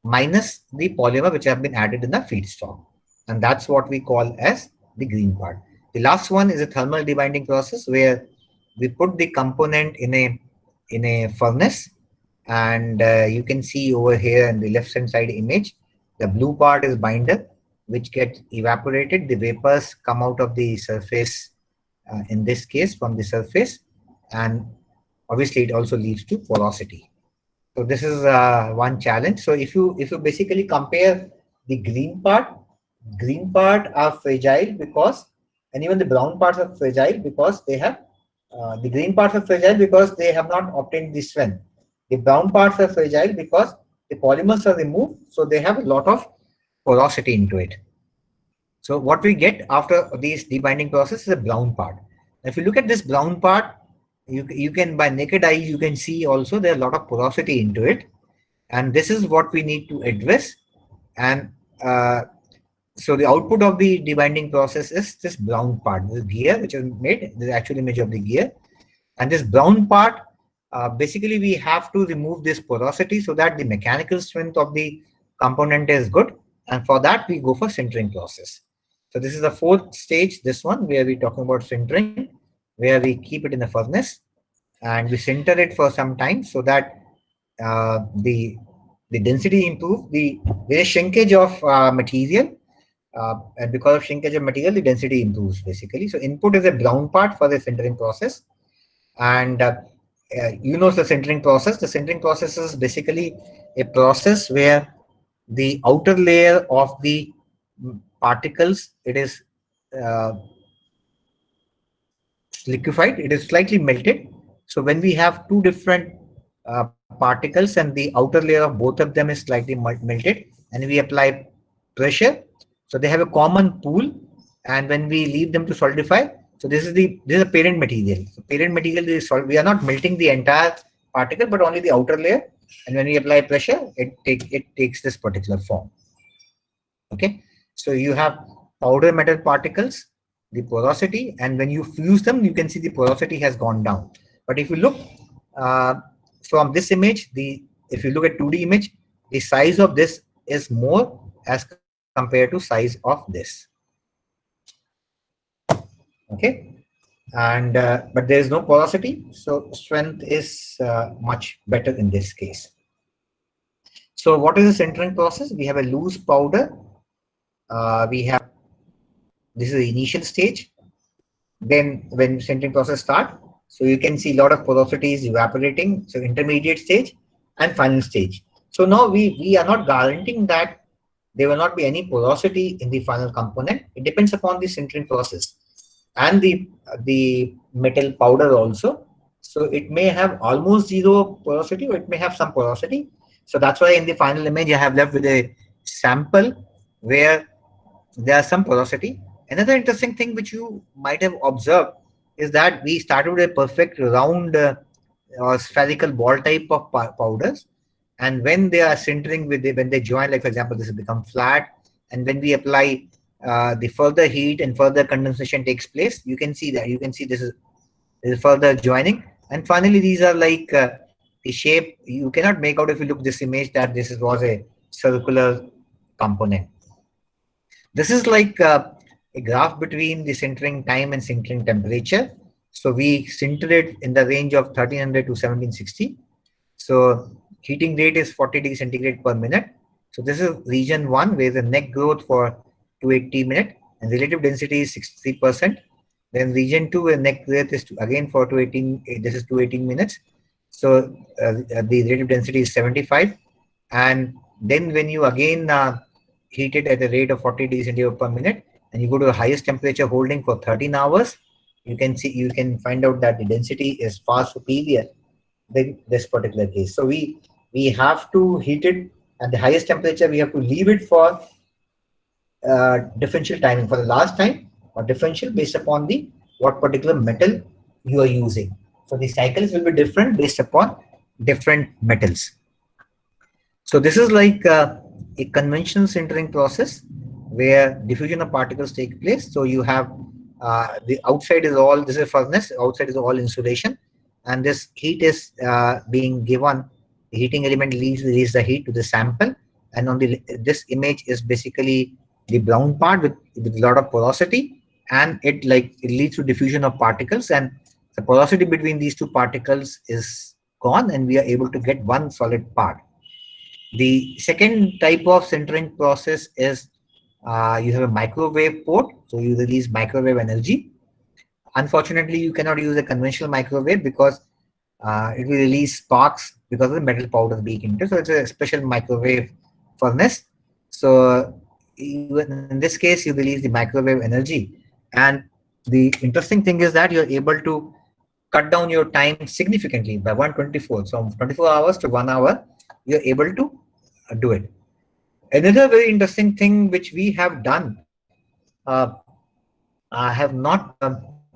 minus the polymer which have been added in the feedstock, and that's what we call as the green part. The last one is a thermal debinding process, where we put the component in a furnace, and you can see over here in the left hand side image, the blue part is binder, which gets evaporated. The vapors come out of the surface, in this case from the surface, and obviously it also leads to porosity. So this is one challenge. So if you basically compare the green part are fragile because, and even the brown parts are fragile because they have the green parts are fragile because they have not obtained the strength. The brown parts are fragile because the polymers are removed, so they have a lot of porosity into it. So what we get after this debinding process is a brown part. If you look at this brown part, you can, by naked eye, you can see also there are a lot of porosity into it. And this is what we need to address. And so the output of the debinding process is this brown part, this gear which is made, this is actually image of the gear. And this brown part, basically we have to remove this porosity so that the mechanical strength of the component is good. And for that we go for sintering process. So this is the fourth stage, this one, where we're talking about sintering, where we keep it in the furnace and we sinter it for some time so that the density improves. There is shrinkage of material, and because of shrinkage of material, the density improves basically. So input is a brown part for the sintering process. And you know the sintering process. The sintering process is basically a process where the outer layer of the particles, it is liquefied, it is slightly melted. So when we have two different particles and the outer layer of both of them is slightly melted, and we apply pressure, so they have a common pool, and when we leave them to solidify, so this is a parent material. So parent material is we are not melting the entire particle but only the outer layer, and when we apply pressure, it takes this particular form. Okay, so you have powder metal particles, the porosity, and when you fuse them, you can see the porosity has gone down. But if you look from this image, if you look at 2D image, the size of this is more as compared to size of this. Okay, and but there is no porosity, so strength is much better in this case. So what is the sintering process? We have a loose powder. We have, this is the initial stage. Then when sintering process start, so you can see a lot of porosity is evaporating. So intermediate stage and final stage. So now we are not guaranteeing that there will not be any porosity in the final component. It depends upon the sintering process and the metal powder also. So it may have almost zero porosity, or it may have some porosity. So that's why in the final image I have left with a sample where there are some porosity. Another interesting thing which you might have observed is that we started with a perfect round or spherical ball type of powders, and when they are sintering when they join, like for example, this has become flat, and when we apply the further heat and further condensation takes place, you can see that this is further joining, and finally these are like the shape. You cannot make out if you look this image that this was a circular component. This is like a graph between the sintering time and sintering temperature. So we sinter it in the range of 1300 to 1760. So heating rate is 40 degrees centigrade per minute. So this is region 1, where the neck growth for 280 minutes and relative density is 63%. Then region 2, where neck growth is again for 218, this is 218 minutes. So the relative density is 75. And then when you again heat it at a rate of 40 degrees centigrade per minute, and you go to the highest temperature holding for 13 hours, you can find out that the density is far superior than this particular case. So we have to heat it at the highest temperature. We have to leave it for differential timing for the last time, or differential based upon what particular metal you are using. So the cycles will be different based upon different metals. So this is like a conventional sintering process where diffusion of particles take place. So you have the outside is all, this is a furnace, outside is all insulation, and this heat is being given. The heating element release the heat to the sample, and on this image is basically the brown part with a lot of porosity, and it leads to diffusion of particles, and the porosity between these two particles is gone, and we are able to get one solid part. The second type of sintering process is you have a microwave port, so you release microwave energy. Unfortunately, you cannot use a conventional microwave because it will release sparks because of the metal powder being into. So it's a special microwave furnace. So even in this case, you release the microwave energy. And the interesting thing is that you're able to cut down your time significantly by 124. So from 24 hours to 1 hour, you're able to do it. Another very interesting thing which we have done, uh, I have not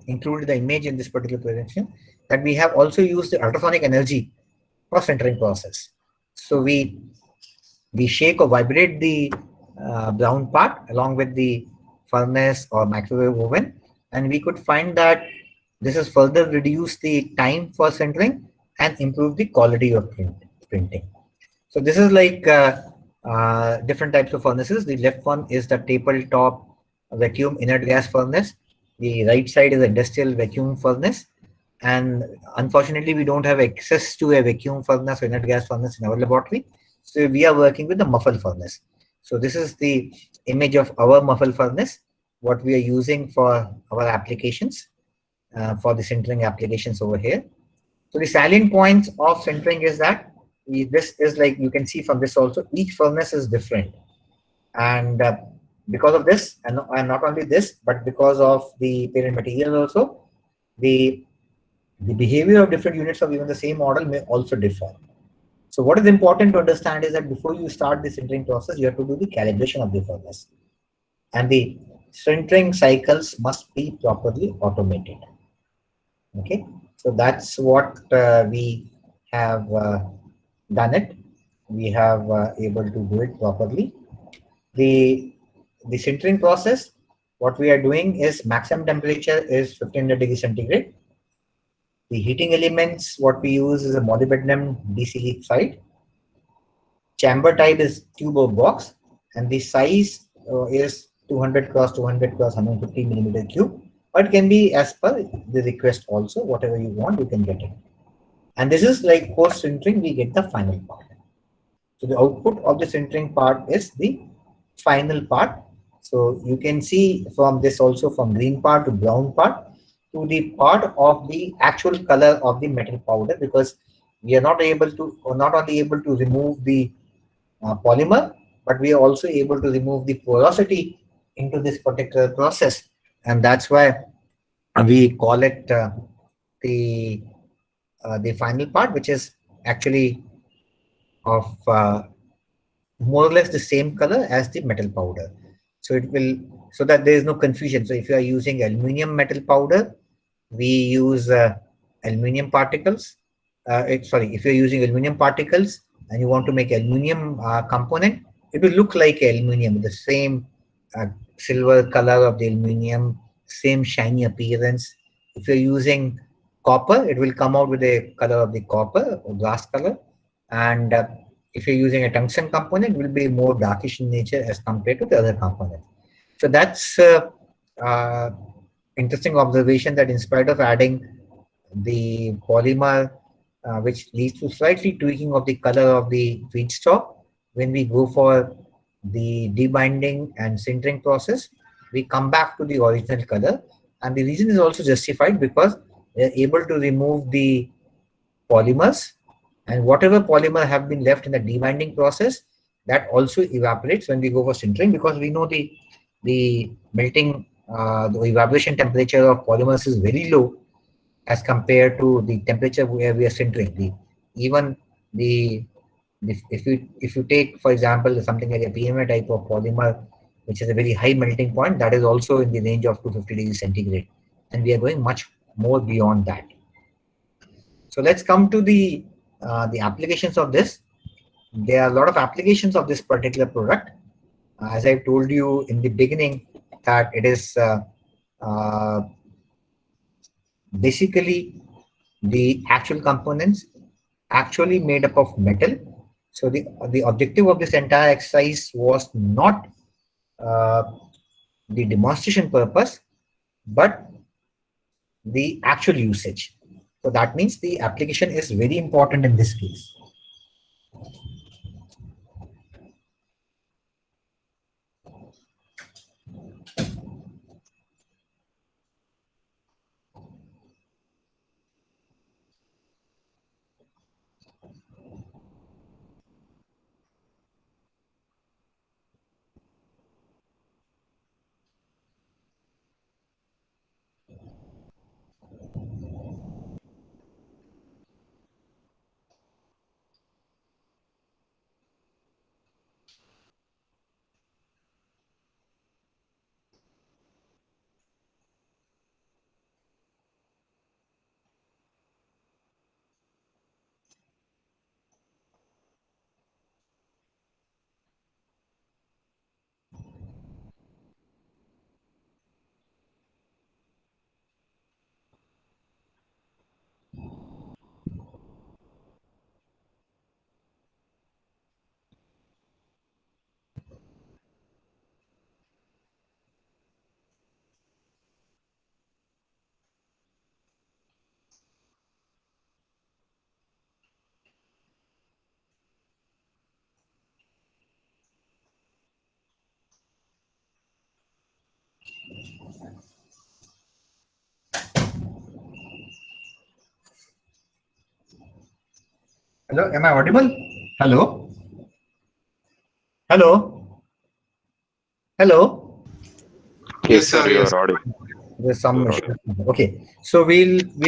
included the image in this particular presentation, that we have also used the ultrasonic energy for sintering process. So we shake or vibrate the brown part along with the furnace or microwave oven, and we could find that this has further reduced the time for sintering and improved the quality of printing. So this is like different types of furnaces. The left one is the tabletop vacuum inert gas furnace. The right side is industrial vacuum furnace. And unfortunately, we don't have access to a vacuum furnace or inert gas furnace in our laboratory. So we are working with the muffle furnace. So this is the image of our muffle furnace, what we are using for our applications, for the sintering applications over here. So the salient points of sintering is that this is like you can see from this also, each furnace is different. And because of this, and not only this, but because of the parent material also, the the behavior of different units of even the same model may also differ. So what is important to understand is that before you start the sintering process, you have to do the calibration of the furnace. And the sintering cycles must be properly automated. Okay, so that's what we have done it. We have able to do it properly. The the sintering process, what we are doing is maximum temperature is 1500 degrees centigrade. The heating elements, what we use is a molybdenum DC side. Chamber type is tube or box, and the size is 200 cross 200 cross 150 millimeter cube. Or it can be as per the request also, whatever you want, you can get it. And this is like post sintering, we get the final part. So the output of the sintering part is the final part. So you can see from this also, from green part to brown part to the part of the actual color of the metal powder, because we are not able to, or not only able to remove the polymer, but we are also able to remove the porosity into this particular process. And that's why we call it the the final part, which is actually of more or less the same color as the metal powder. So it will, so that there is no confusion. So if you are using aluminum metal powder, we use aluminum particles. Sorry, if you're using aluminum particles and you want to make aluminum component, it will look like aluminum with the same uh, silver color of the aluminum, same shiny appearance. If you're using copper, it will come out with the color of the copper or glass color. And if you're using a tungsten component, it will be more darkish in nature as compared to the other component. So that's uh, interesting observation, that in spite of adding the polymer, which leads to slightly tweaking of the color of the feedstock, when we go for the debinding and sintering process, we come back to the original color. And the reason is also justified because we are able to remove the polymers, and whatever polymer have been left in the debinding process, that also evaporates when we go for sintering, because we know the melting the evaporation temperature of polymers is very low as compared to the temperature where we are sintering. Even the, if you take for example something like a PMA type of polymer, which is a very high melting point, that is also in the range of 250 degrees centigrade, and we are going much more beyond that. So let's come to the applications of this. There are a lot of applications of this particular product. As I told you in the beginning, that it is uh, basically the actual components actually made up of metal. So the objective of this entire exercise was not uh, the demonstration purpose, but the actual usage. So that means the application is very important in this case. Hello, am I audible? Hello? Hello? Hello?
Yes,
Yes,
sir,
sir.
you
Yes.
are audible.
There's
You
some
are
issue.
audible.
Okay, so we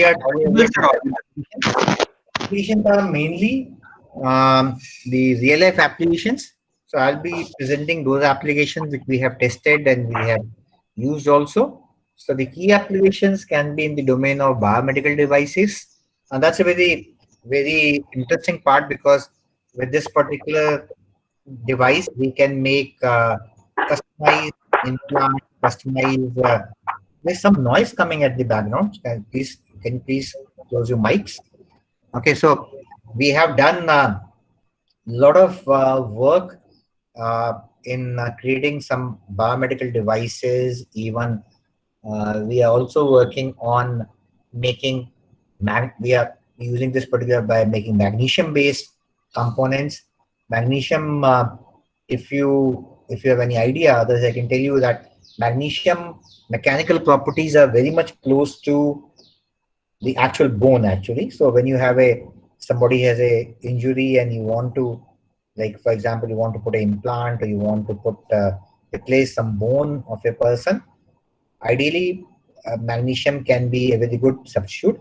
are talking
Audible,
about
sir, audible.
applications. Applications are mainly the real life applications. So I'll be presenting those applications which we have tested and we have used also. So the key applications can be in the domain of biomedical devices, and that's a very interesting part because with this particular device we can make customized implant, customized. There's some noise coming at the background. Can you please close your mics? Okay, so we have done lot of work in creating some biomedical devices. Even we are also working on making we are using this particular by making magnesium based components. Magnesium, if you have any idea, others I can tell you that magnesium mechanical properties are very much close to the actual bone actually. So when you have a somebody has a injury and you want to, like for example, you want to put an implant or you want to put replace some bone of a person, ideally magnesium can be a very good substitute.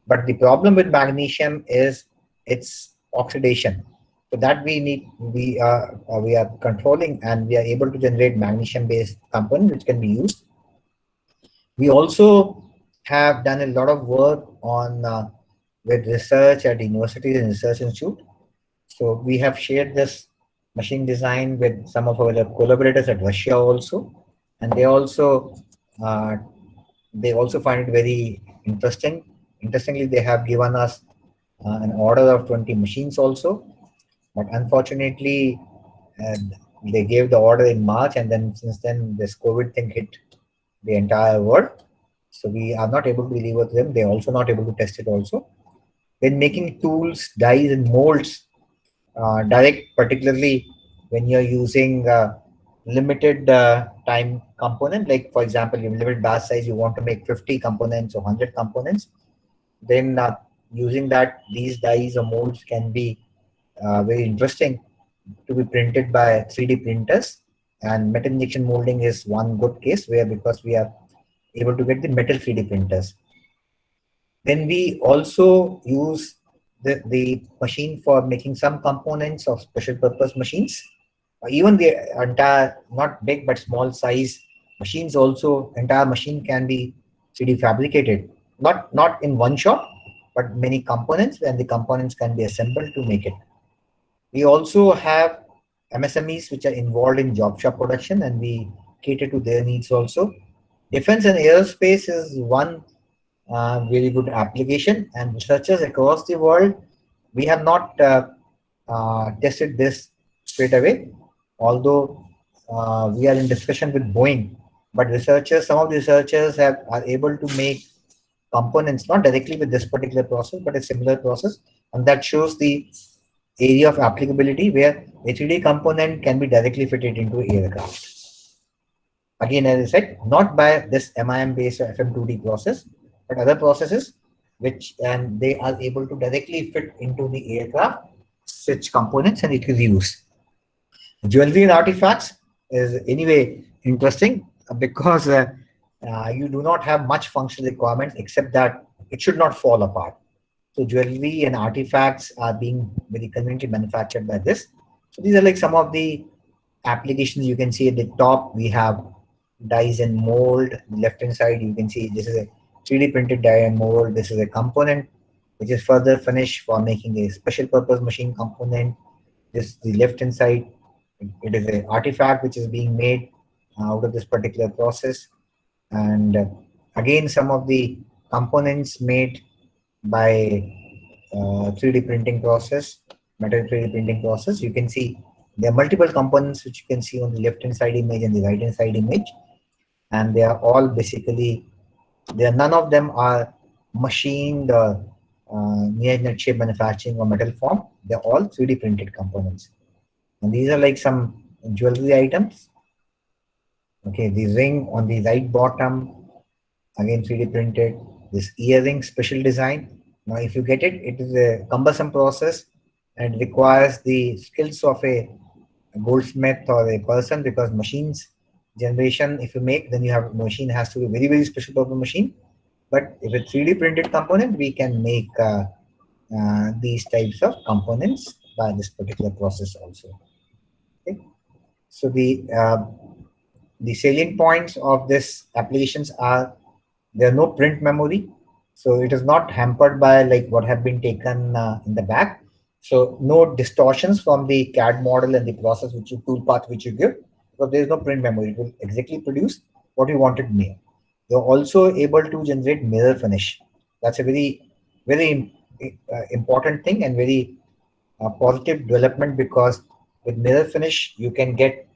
But the problem with magnesium is its oxidation. So that we are controlling, and we are able to generate magnesium based component which can be used. We also have done a lot of work on with research at universities and research institute. So we have shared this machine design with some of our collaborators at Russia also, and uh, they also find it very interesting. Interestingly, they have given us an order of 20 machines also, but unfortunately, uh, they gave the order in March, and then since then this COVID thing hit the entire world. So we are not able to deliver to them. They're also not able to test it also. When making tools, dies, and molds, direct, particularly when you're using limited time component, like for example, you have limited batch size, you want to make 50 components or 100 components, then using that, these dies or molds can be very interesting to be printed by 3D printers. And metal injection molding is one good case where because we are able to get the metal 3D printers. Then we also use the machine for making some components of special purpose machines. Even the entire, not big but small size machines also, entire machine can be 3D fabricated. Not in one shot, but many components, and the components can be assembled to make it. We also have MSMEs which are involved in job shop production, and we cater to their needs also. Defense and aerospace is one very good application, and researchers across the world, we have not tested this straight away, although we are in discussion with Boeing. But some of the researchers are able to make components not directly with this particular process, but a similar process, and that shows the area of applicability where a 3D component can be directly fitted into aircraft. Again, as I said, not by this MIM based FM2D process, but other processes which and they are able to directly fit into the aircraft, such components, and it is used. Jewelry and artifacts is anyway interesting because you do not have much functional requirements except that it should not fall apart. So jewelry and artifacts are being very conveniently manufactured by this. So these are like some of the applications. You can see at the top we have dies and mold. The left hand side you can see this is a 3D printed die and mold. This is a component which is further finished for making a special purpose machine component. This the left hand side, it is an artifact which is being made out of this particular process. And again, some of the components made by 3D printing process, metal 3D printing process. You can see there are multiple components which you can see on the left hand side image and the right hand side image, and they are all basically none of them are machined or near net shape manufacturing or metal form. They're all 3D printed components, and these are like some jewelry items. Okay, the ring on the right bottom, again 3D printed. This earring special design. Now, if you get it, it is a cumbersome process. and it requires the skills of a goldsmith or a person, because machines generation, if you make, then you have machine has to be very, very special purpose machine. But if it's 3D printed component, we can make these types of components by this particular process also. Okay. So the salient points of this applications are there are no print memory, so it is not hampered by like what have been taken in the back. So no distortions from the CAD model and the process which you tool path which you give, because there is no print memory. It will exactly produce what you wanted near. You're also able to generate mirror finish. That's a very, very important thing and very positive development, because with mirror finish you can get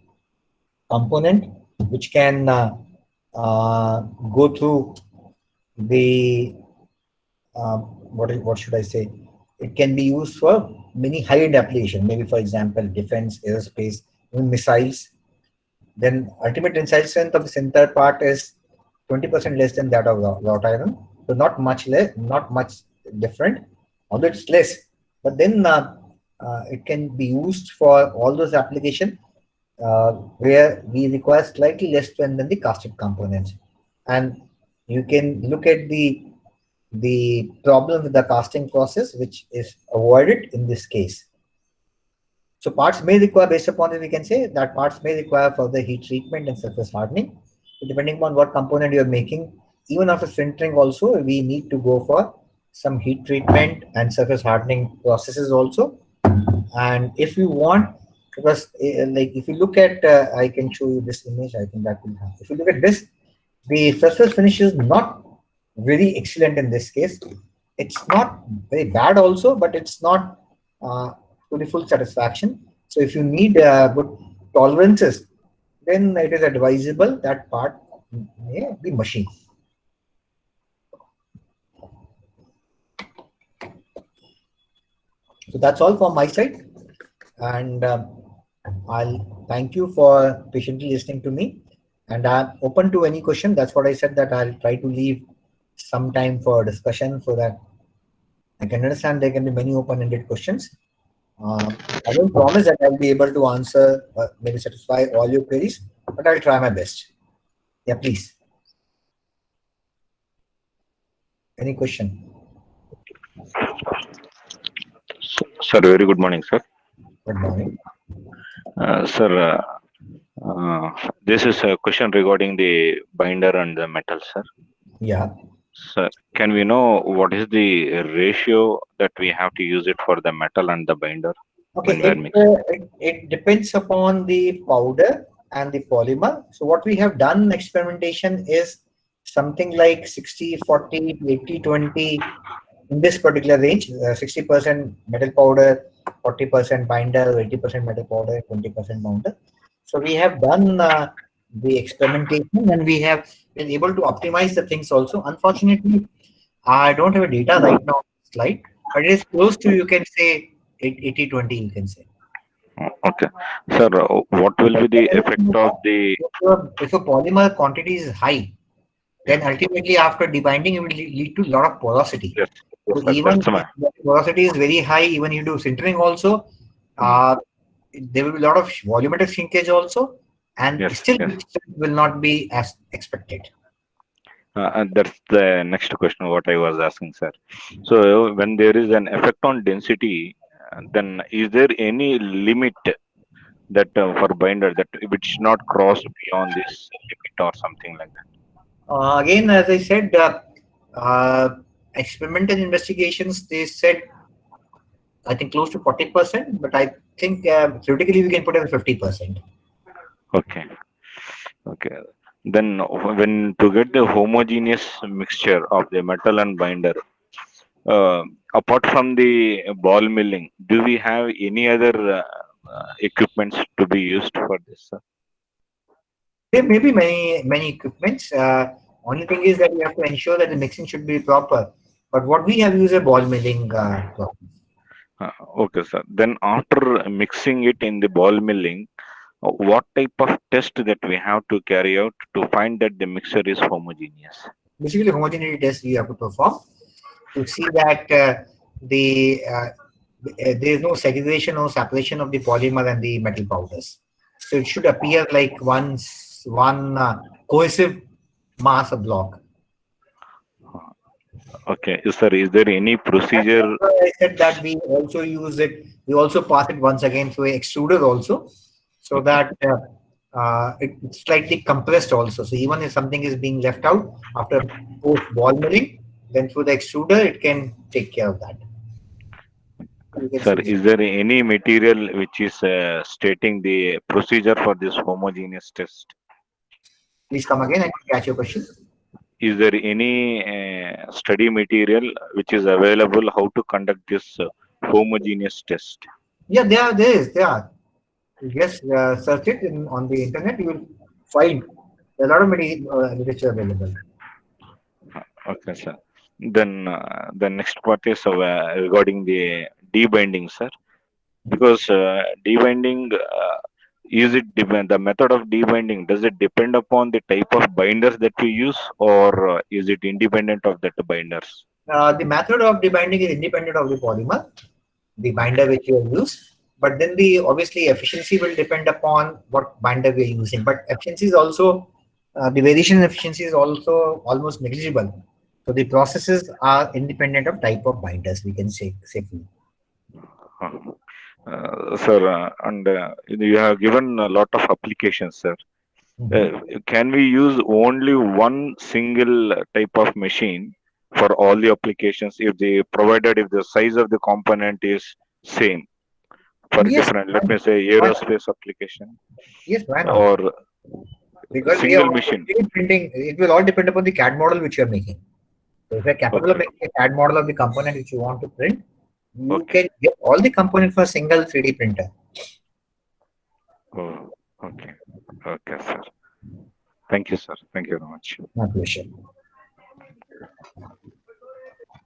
component which can go through the what should I say? It can be used for many high-end application. Maybe for example, defense, aerospace, even missiles. Then ultimate tensile strength of the center part is 20% less than that of wrought iron. So not much less, not much different. Although it's less, but then it can be used for all those applications where we require slightly less strength than the casted components. And you can look at the problem with the casting process, which is avoided in this case. So parts may require, based upon it, we can say that parts may require further heat treatment and surface hardening. So depending upon what component you're making, even after sintering also, we need to go for some heat treatment and surface hardening processes also. And if you want, because like if you look at, I can show you this image, I think that will help. If you look at this, the surface finish is not very excellent in this case. It's not very bad also, but it's not to the full satisfaction. So if you need good tolerances, then it is advisable that part may be machined. So that's all from my side, and I'll thank you for patiently listening to me, and I'm open to any question. That's what I said, that I'll try to leave some time for discussion so that I can understand there can be many open-ended questions. I don't promise that I'll be able to answer, maybe satisfy all your queries, but I'll try my best. Yeah, please. Any question?
Sir, very good morning, sir.
Good morning.
Sir, this is a question regarding the binder and the metal, sir.
Yeah.
Sir, can we know what is the ratio that we have to use it for the metal and the binder?
Okay,
when we are mixing?
it depends upon the powder and the polymer. So what we have done in experimentation is something like 60-40, 80-20 in this particular range, 60% metal powder, 40% binder, 80% metal powder, 20% binder. So we have done the experimentation, and we have been able to optimize the things also. Unfortunately, I don't have a data right now on the slide, but it is close to, you can say, 80-20, you can say.
Okay. Sir, what will be the effect of the...
If a polymer quantity is high, then ultimately after debinding, it will lead to a lot of porosity.
Yes,
So even if
that's
the porosity is very high, even you do sintering also, there will be a lot of volumetric shrinkage also, and still it will not be as expected.
And that's the next question what I was asking, sir. So when there is an effect on density, then is there any limit that for binder that which not crossed beyond this limit or something like that?
Again, as I said, experimental investigations, they said, I think close to 40%, but I think theoretically we can put in 50%.
Okay. Okay. Then when to get the homogeneous mixture of the metal and binder, apart from the ball milling, do we have any other equipments to be used for this?
There may be many equipments. Only thing is that we have to ensure that the mixing should be proper. But what we have used a ball milling process.
Okay, sir. Then after mixing it in the ball milling, what type of test that we have to carry out to find that the mixture is homogeneous?
Basically, homogeneity test you have to perform to see that there is no segregation or separation of the polymer and the metal powders. So it should appear like one cohesive mass of block.
Okay, sir, is there any procedure?
That's why I said that we also use it. We also pass it once again through a extruder also, so that it's slightly compressed also. So even if something is being left out after post ball milling, then through the extruder it can take care of that.
Sir, is there any material which is stating the procedure for this homogeneous test?
Please come again and catch your question.
Is there any study material which is available how to conduct this homogeneous test?
Yeah, there are. Yes, search it on the internet. You will find a lot of literature available.
Okay, sir. Then the next part is regarding the debinding, sir. Because debinding, is it depend the method of debinding? Does it depend upon the type of binders that we use, or is it independent of that binders?
The method of debinding is independent of the polymer, the binder which you use. But then the obviously efficiency will depend upon what binder we are using. But efficiency is also the variation in efficiency is also almost negligible. So the processes are independent of type of binders. We can say safely.
Sir, and you have given a lot of applications, sir. Can we use only one single type of machine for all the applications if the size of the component is same for
Yes,
different, let me say, aerospace application?
Yes, why not?
Or
because
single machine?
Printing, it will all depend upon the CAD model which you are making. So if you are capable of making a CAD model of the component which you want to print, you can get all the components for a single 3D printer.
Oh, okay. Okay, sir. Thank you, sir. Thank you very much.
My pleasure.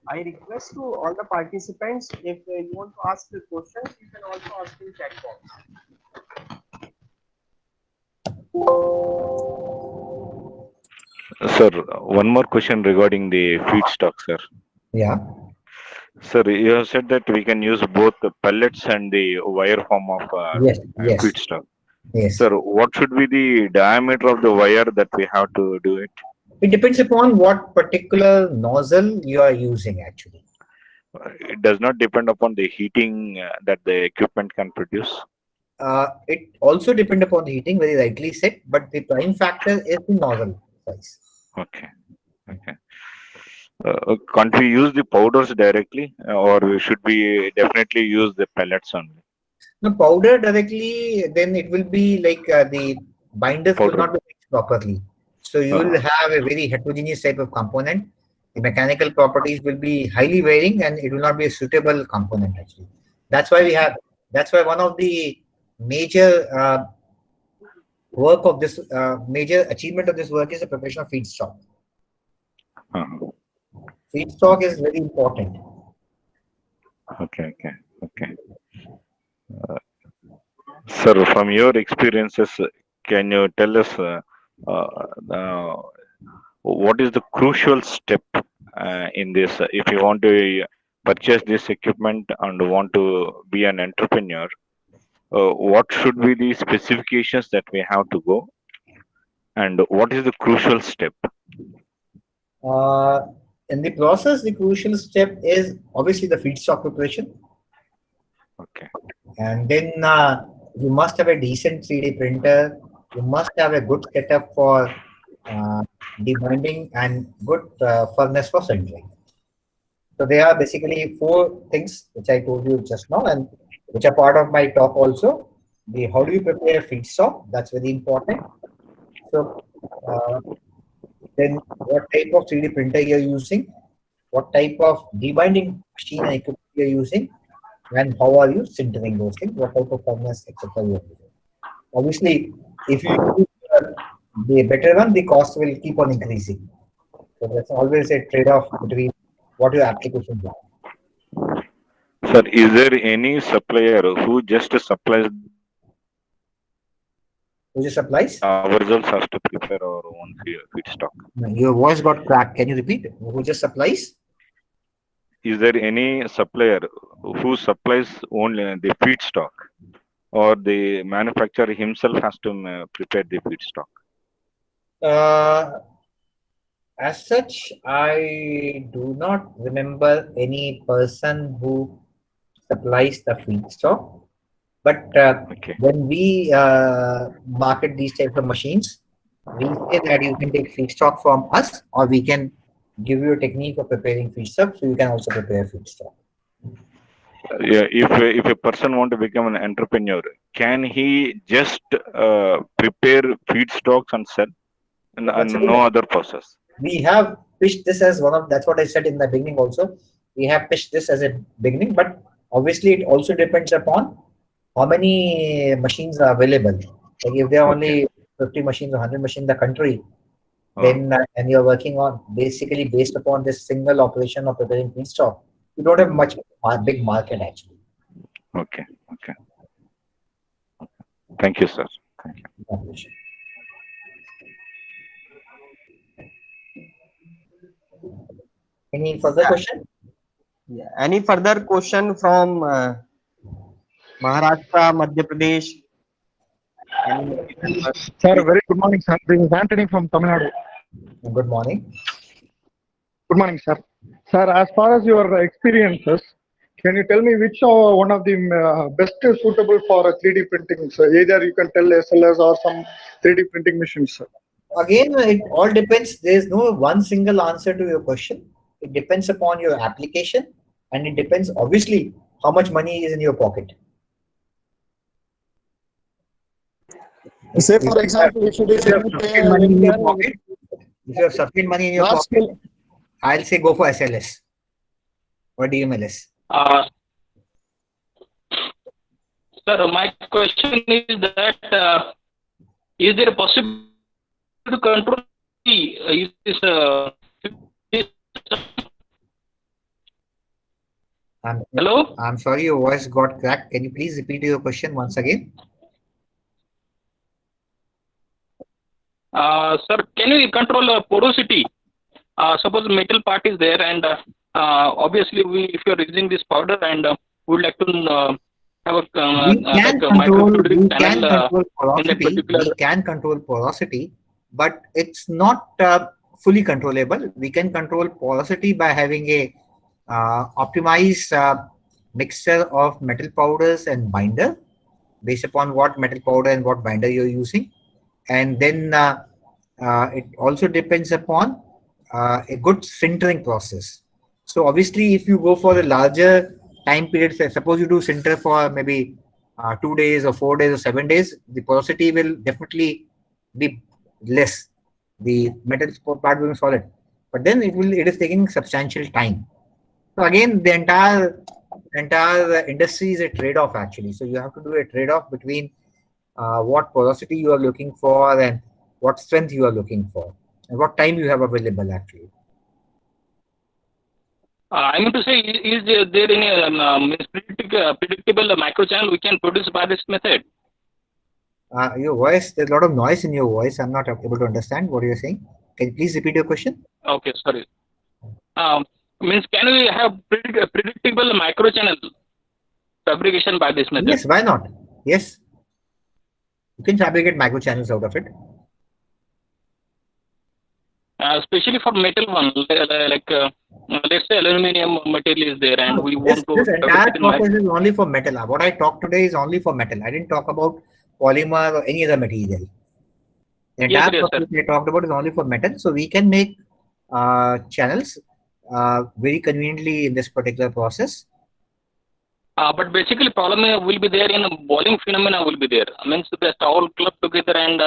I request to all the participants, if you want to ask the questions, you can also ask in chat box.
Sir, one more question regarding the feedstock, sir.
Yeah.
Sir, you have said that we can use both the pellets and the wire form of
Yes.
feedstock.
Yes.
Sir, what should be the diameter of the wire that we have to do it?
It depends upon what particular nozzle you are using actually.
It does not depend upon the heating that the equipment can produce.
It also depends upon the heating, very rightly said, but the prime factor is the nozzle size.
Okay. Can't we use the powders directly, or should we definitely use the pellets only?
No, powder directly, then it will be like the binders will not be mixed properly. So you will have a very heterogeneous type of component. The mechanical properties will be highly varying, and it will not be a suitable component actually. That's why one of the major work of this major achievement of this work is the preparation of feedstock. Feedstock is very important.
Okay. Sir, from your experiences, can you tell us what is the crucial step in this? If you want to purchase this equipment and want to be an entrepreneur, what should be the specifications that we have to go? And what is the crucial step?
In the process, the crucial step is obviously the feedstock preparation.
Okay.
And then you must have a decent 3D printer. You must have a good setup for debinding and good furnace for sintering. So there are basically 4 things which I told you just now, and which are part of my talk also. How do you prepare feedstock? That's very important. So then what type of 3D printer you're using, what type of debinding machine and equipment you're using, and how are you sintering those things, what type of furnace, etc. you're using. Obviously, if you use the better one, the cost will keep on increasing. So that's always a trade-off between what your applications are.
Sir, is there any supplier who just supplies?
Who just supplies?
Ourselves has to prepare our own feedstock.
Your voice got cracked. Can you repeat? Who just supplies?
is there any supplier who supplies only the feedstock, or the manufacturer himself has to prepare the feedstock?
As such, I do not remember any person who supplies the feedstock. But
Okay.
when we market these types of machines, we say that you can take feedstock from us, or we can give you a technique of preparing feedstock, so you can also prepare feedstock.
Yeah, if a person want to become an entrepreneur, can he just prepare feedstocks and sell, and no other process?
We have pitched this as one of, that's what I said in the beginning also. We have pitched this as a beginning, but obviously it also depends upon how many machines are available. Like if there are only 50 machines or 100 machines in the country, then and you're working on basically based upon this single operation of preparing feedstock, you don't have much big market actually.
Okay. Okay. Thank you, sir. Thank you.
Any further question?
Yeah. Any further question from Maharashtra, Madhya Pradesh?
Sir, very good morning, sir. This is Anthony from Tamil Nadu.
Good morning.
Good morning, sir. Sir, as far as your experiences, can you tell me which are one of the best suitable for a 3D printing? So either you can tell SLS or some 3D printing machines, sir.
Again, it all depends. There is no one single answer to your question. It depends upon your application, and it depends obviously how much money is in your pocket.
Say, for example, if it is
sufficient money in your pocket, if you have sufficient money in your pocket, I'll say go for SLS or DMLS.
Sir, my question is that is there a possibility to control Hello?
I'm sorry, your voice got cracked. Can you please repeat your question once again?
Sir, can you control porosity? Suppose metal part is there, and obviously, if you are using this powder and would like to have
we can control porosity, but it's not fully controllable. We can control porosity by having a optimized mixture of metal powders and binder based upon what metal powder and what binder you're using. And then it also depends upon a good sintering process. So obviously, if you go for a larger time period, suppose you do sinter for maybe 2 days or 4 days or 7 days, the porosity will definitely be less. The metal part will be solid, but then it is taking substantial time. So again, the entire industry is a trade-off actually. So you have to do a trade-off between what porosity you are looking for and what strength you are looking for and what time you have available actually.
I mean to say, is there any predictable microchannel we can produce by this method?
Your voice, there's a lot of noise in your voice. I'm not able to understand what you're saying. Can you please repeat your question?
Okay, sorry. Means can we have predictable microchannel fabrication by this method?
Yes, why not? Yes. You can fabricate microchannels out of it.
Especially for metal one, like let's say aluminum material is there, and we want to.
This entire process is only for metal. What I talked today is only for metal. I didn't talk about polymer or any other material. The entire process I talked about is only for metal. So we can make channels very conveniently in this particular process.
But basically, problem will be there in boiling phenomena will be there. I mean, so that's all clubbed together, and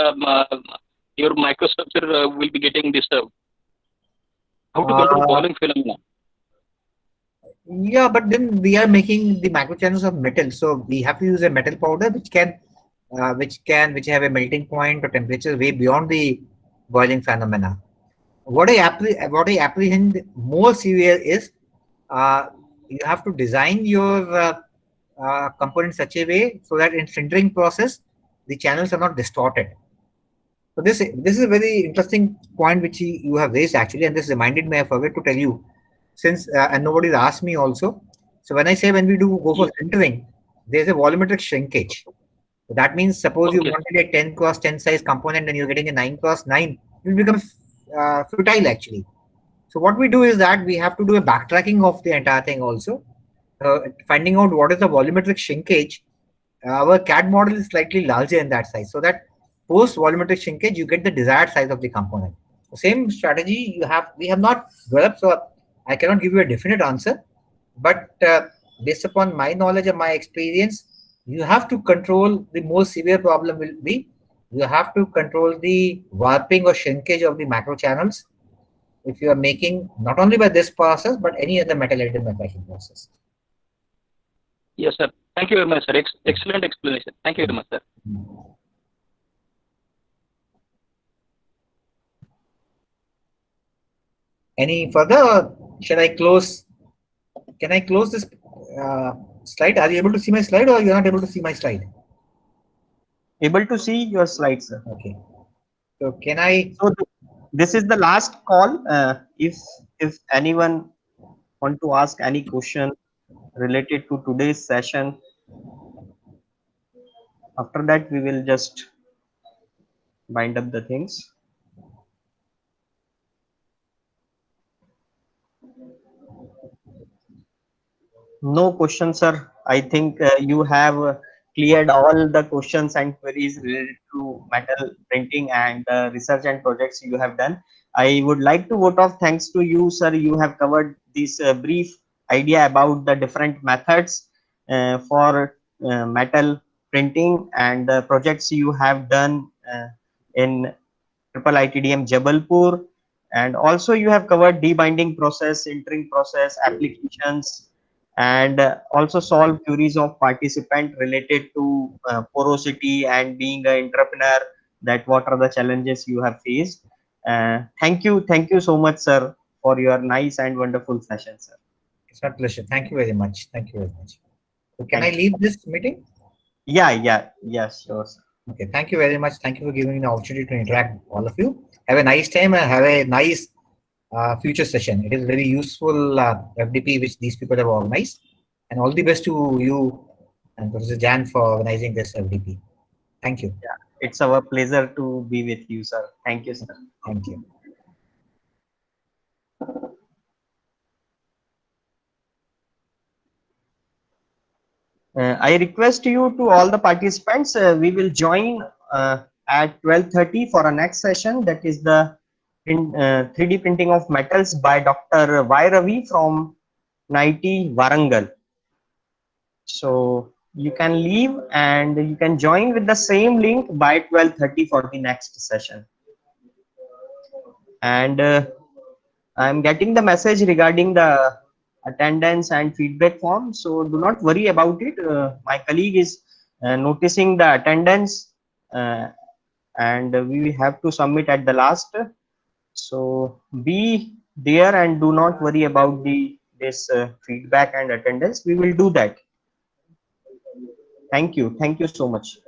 your microstructure will be getting disturbed. How to control boiling phenomena?
Yeah, but then we are making the microchannels of metal, so we have to use a metal powder which have a melting point or temperature way beyond the boiling phenomena. What I apprehend more severe is you have to design your component such a way so that in sintering process the channels are not distorted. So this is a very interesting point which you have raised actually, and this reminded me, I forgot to tell you. since and nobody's asked me also. So when I say when we do go for centering, there's a volumetric shrinkage. So that means suppose you
Okay.
wanted a 10 cross 10 size component and you're getting a 9 cross 9, it will become futile actually. So what we do is that we have to do a backtracking of the entire thing also, finding out what is the volumetric shrinkage. Our CAD model is slightly larger in that size, so that post volumetric shrinkage you get the desired size of the component. The same strategy we have not developed, so I cannot give you a definite answer. But based upon my knowledge and my experience, you have to control the most severe problem will be you have to control the warping or shrinkage of the macro channels if you are making not only by this process but any other metal additive manufacturing process.
Yes, sir. Thank you very much, sir. Excellent explanation. Thank you very much, sir.
Any further, or shall I close? Can I close this slide? Are you able to see my slide, or you're not able to see my slide?
Able to see your slides, sir.
Okay. So can I?
So this is the last call. If anyone want to ask any question related to today's session, after that we will just bind up the things. No question, sir. I think you have cleared all the questions and queries related to metal printing and research and projects you have done. I would like to vote of thanks to you, sir. You have covered this brief idea about the different methods for metal printing and the projects you have done in Triple ITDM Jabalpur, and also you have covered debinding process, sintering process, applications, and also solve queries of participant related to porosity and being an entrepreneur, that what are the challenges you have faced. Thank you so much, sir, for your nice and wonderful session, sir.
It's my pleasure. Thank you very much. Thank you very much. So can
Thank
I leave this meeting?
yes, sure, sir.
Okay. Thank you very much. Thank you for giving me the opportunity to interact with all of you. Have a nice time and have a nice future session. It is very useful FDP which these people have organized. And all the best to you and Professor Jan for organizing this FDP. Thank you.
Yeah, it's our pleasure to be with you, sir. Thank you, sir.
Thank you.
I request you to all the participants, we will join at 12:30 for our next session, that is the 3D printing of metals by Dr. Y. Ravi from NIT Warangal. So you can leave and you can join with the same link by 12:30 for the next session. And I'm getting the message regarding the attendance and feedback form, so do not worry about it. My colleague is noticing the attendance and we have to submit at the last. So be there and do not worry about this feedback and attendance. We will do that. Thank you so much.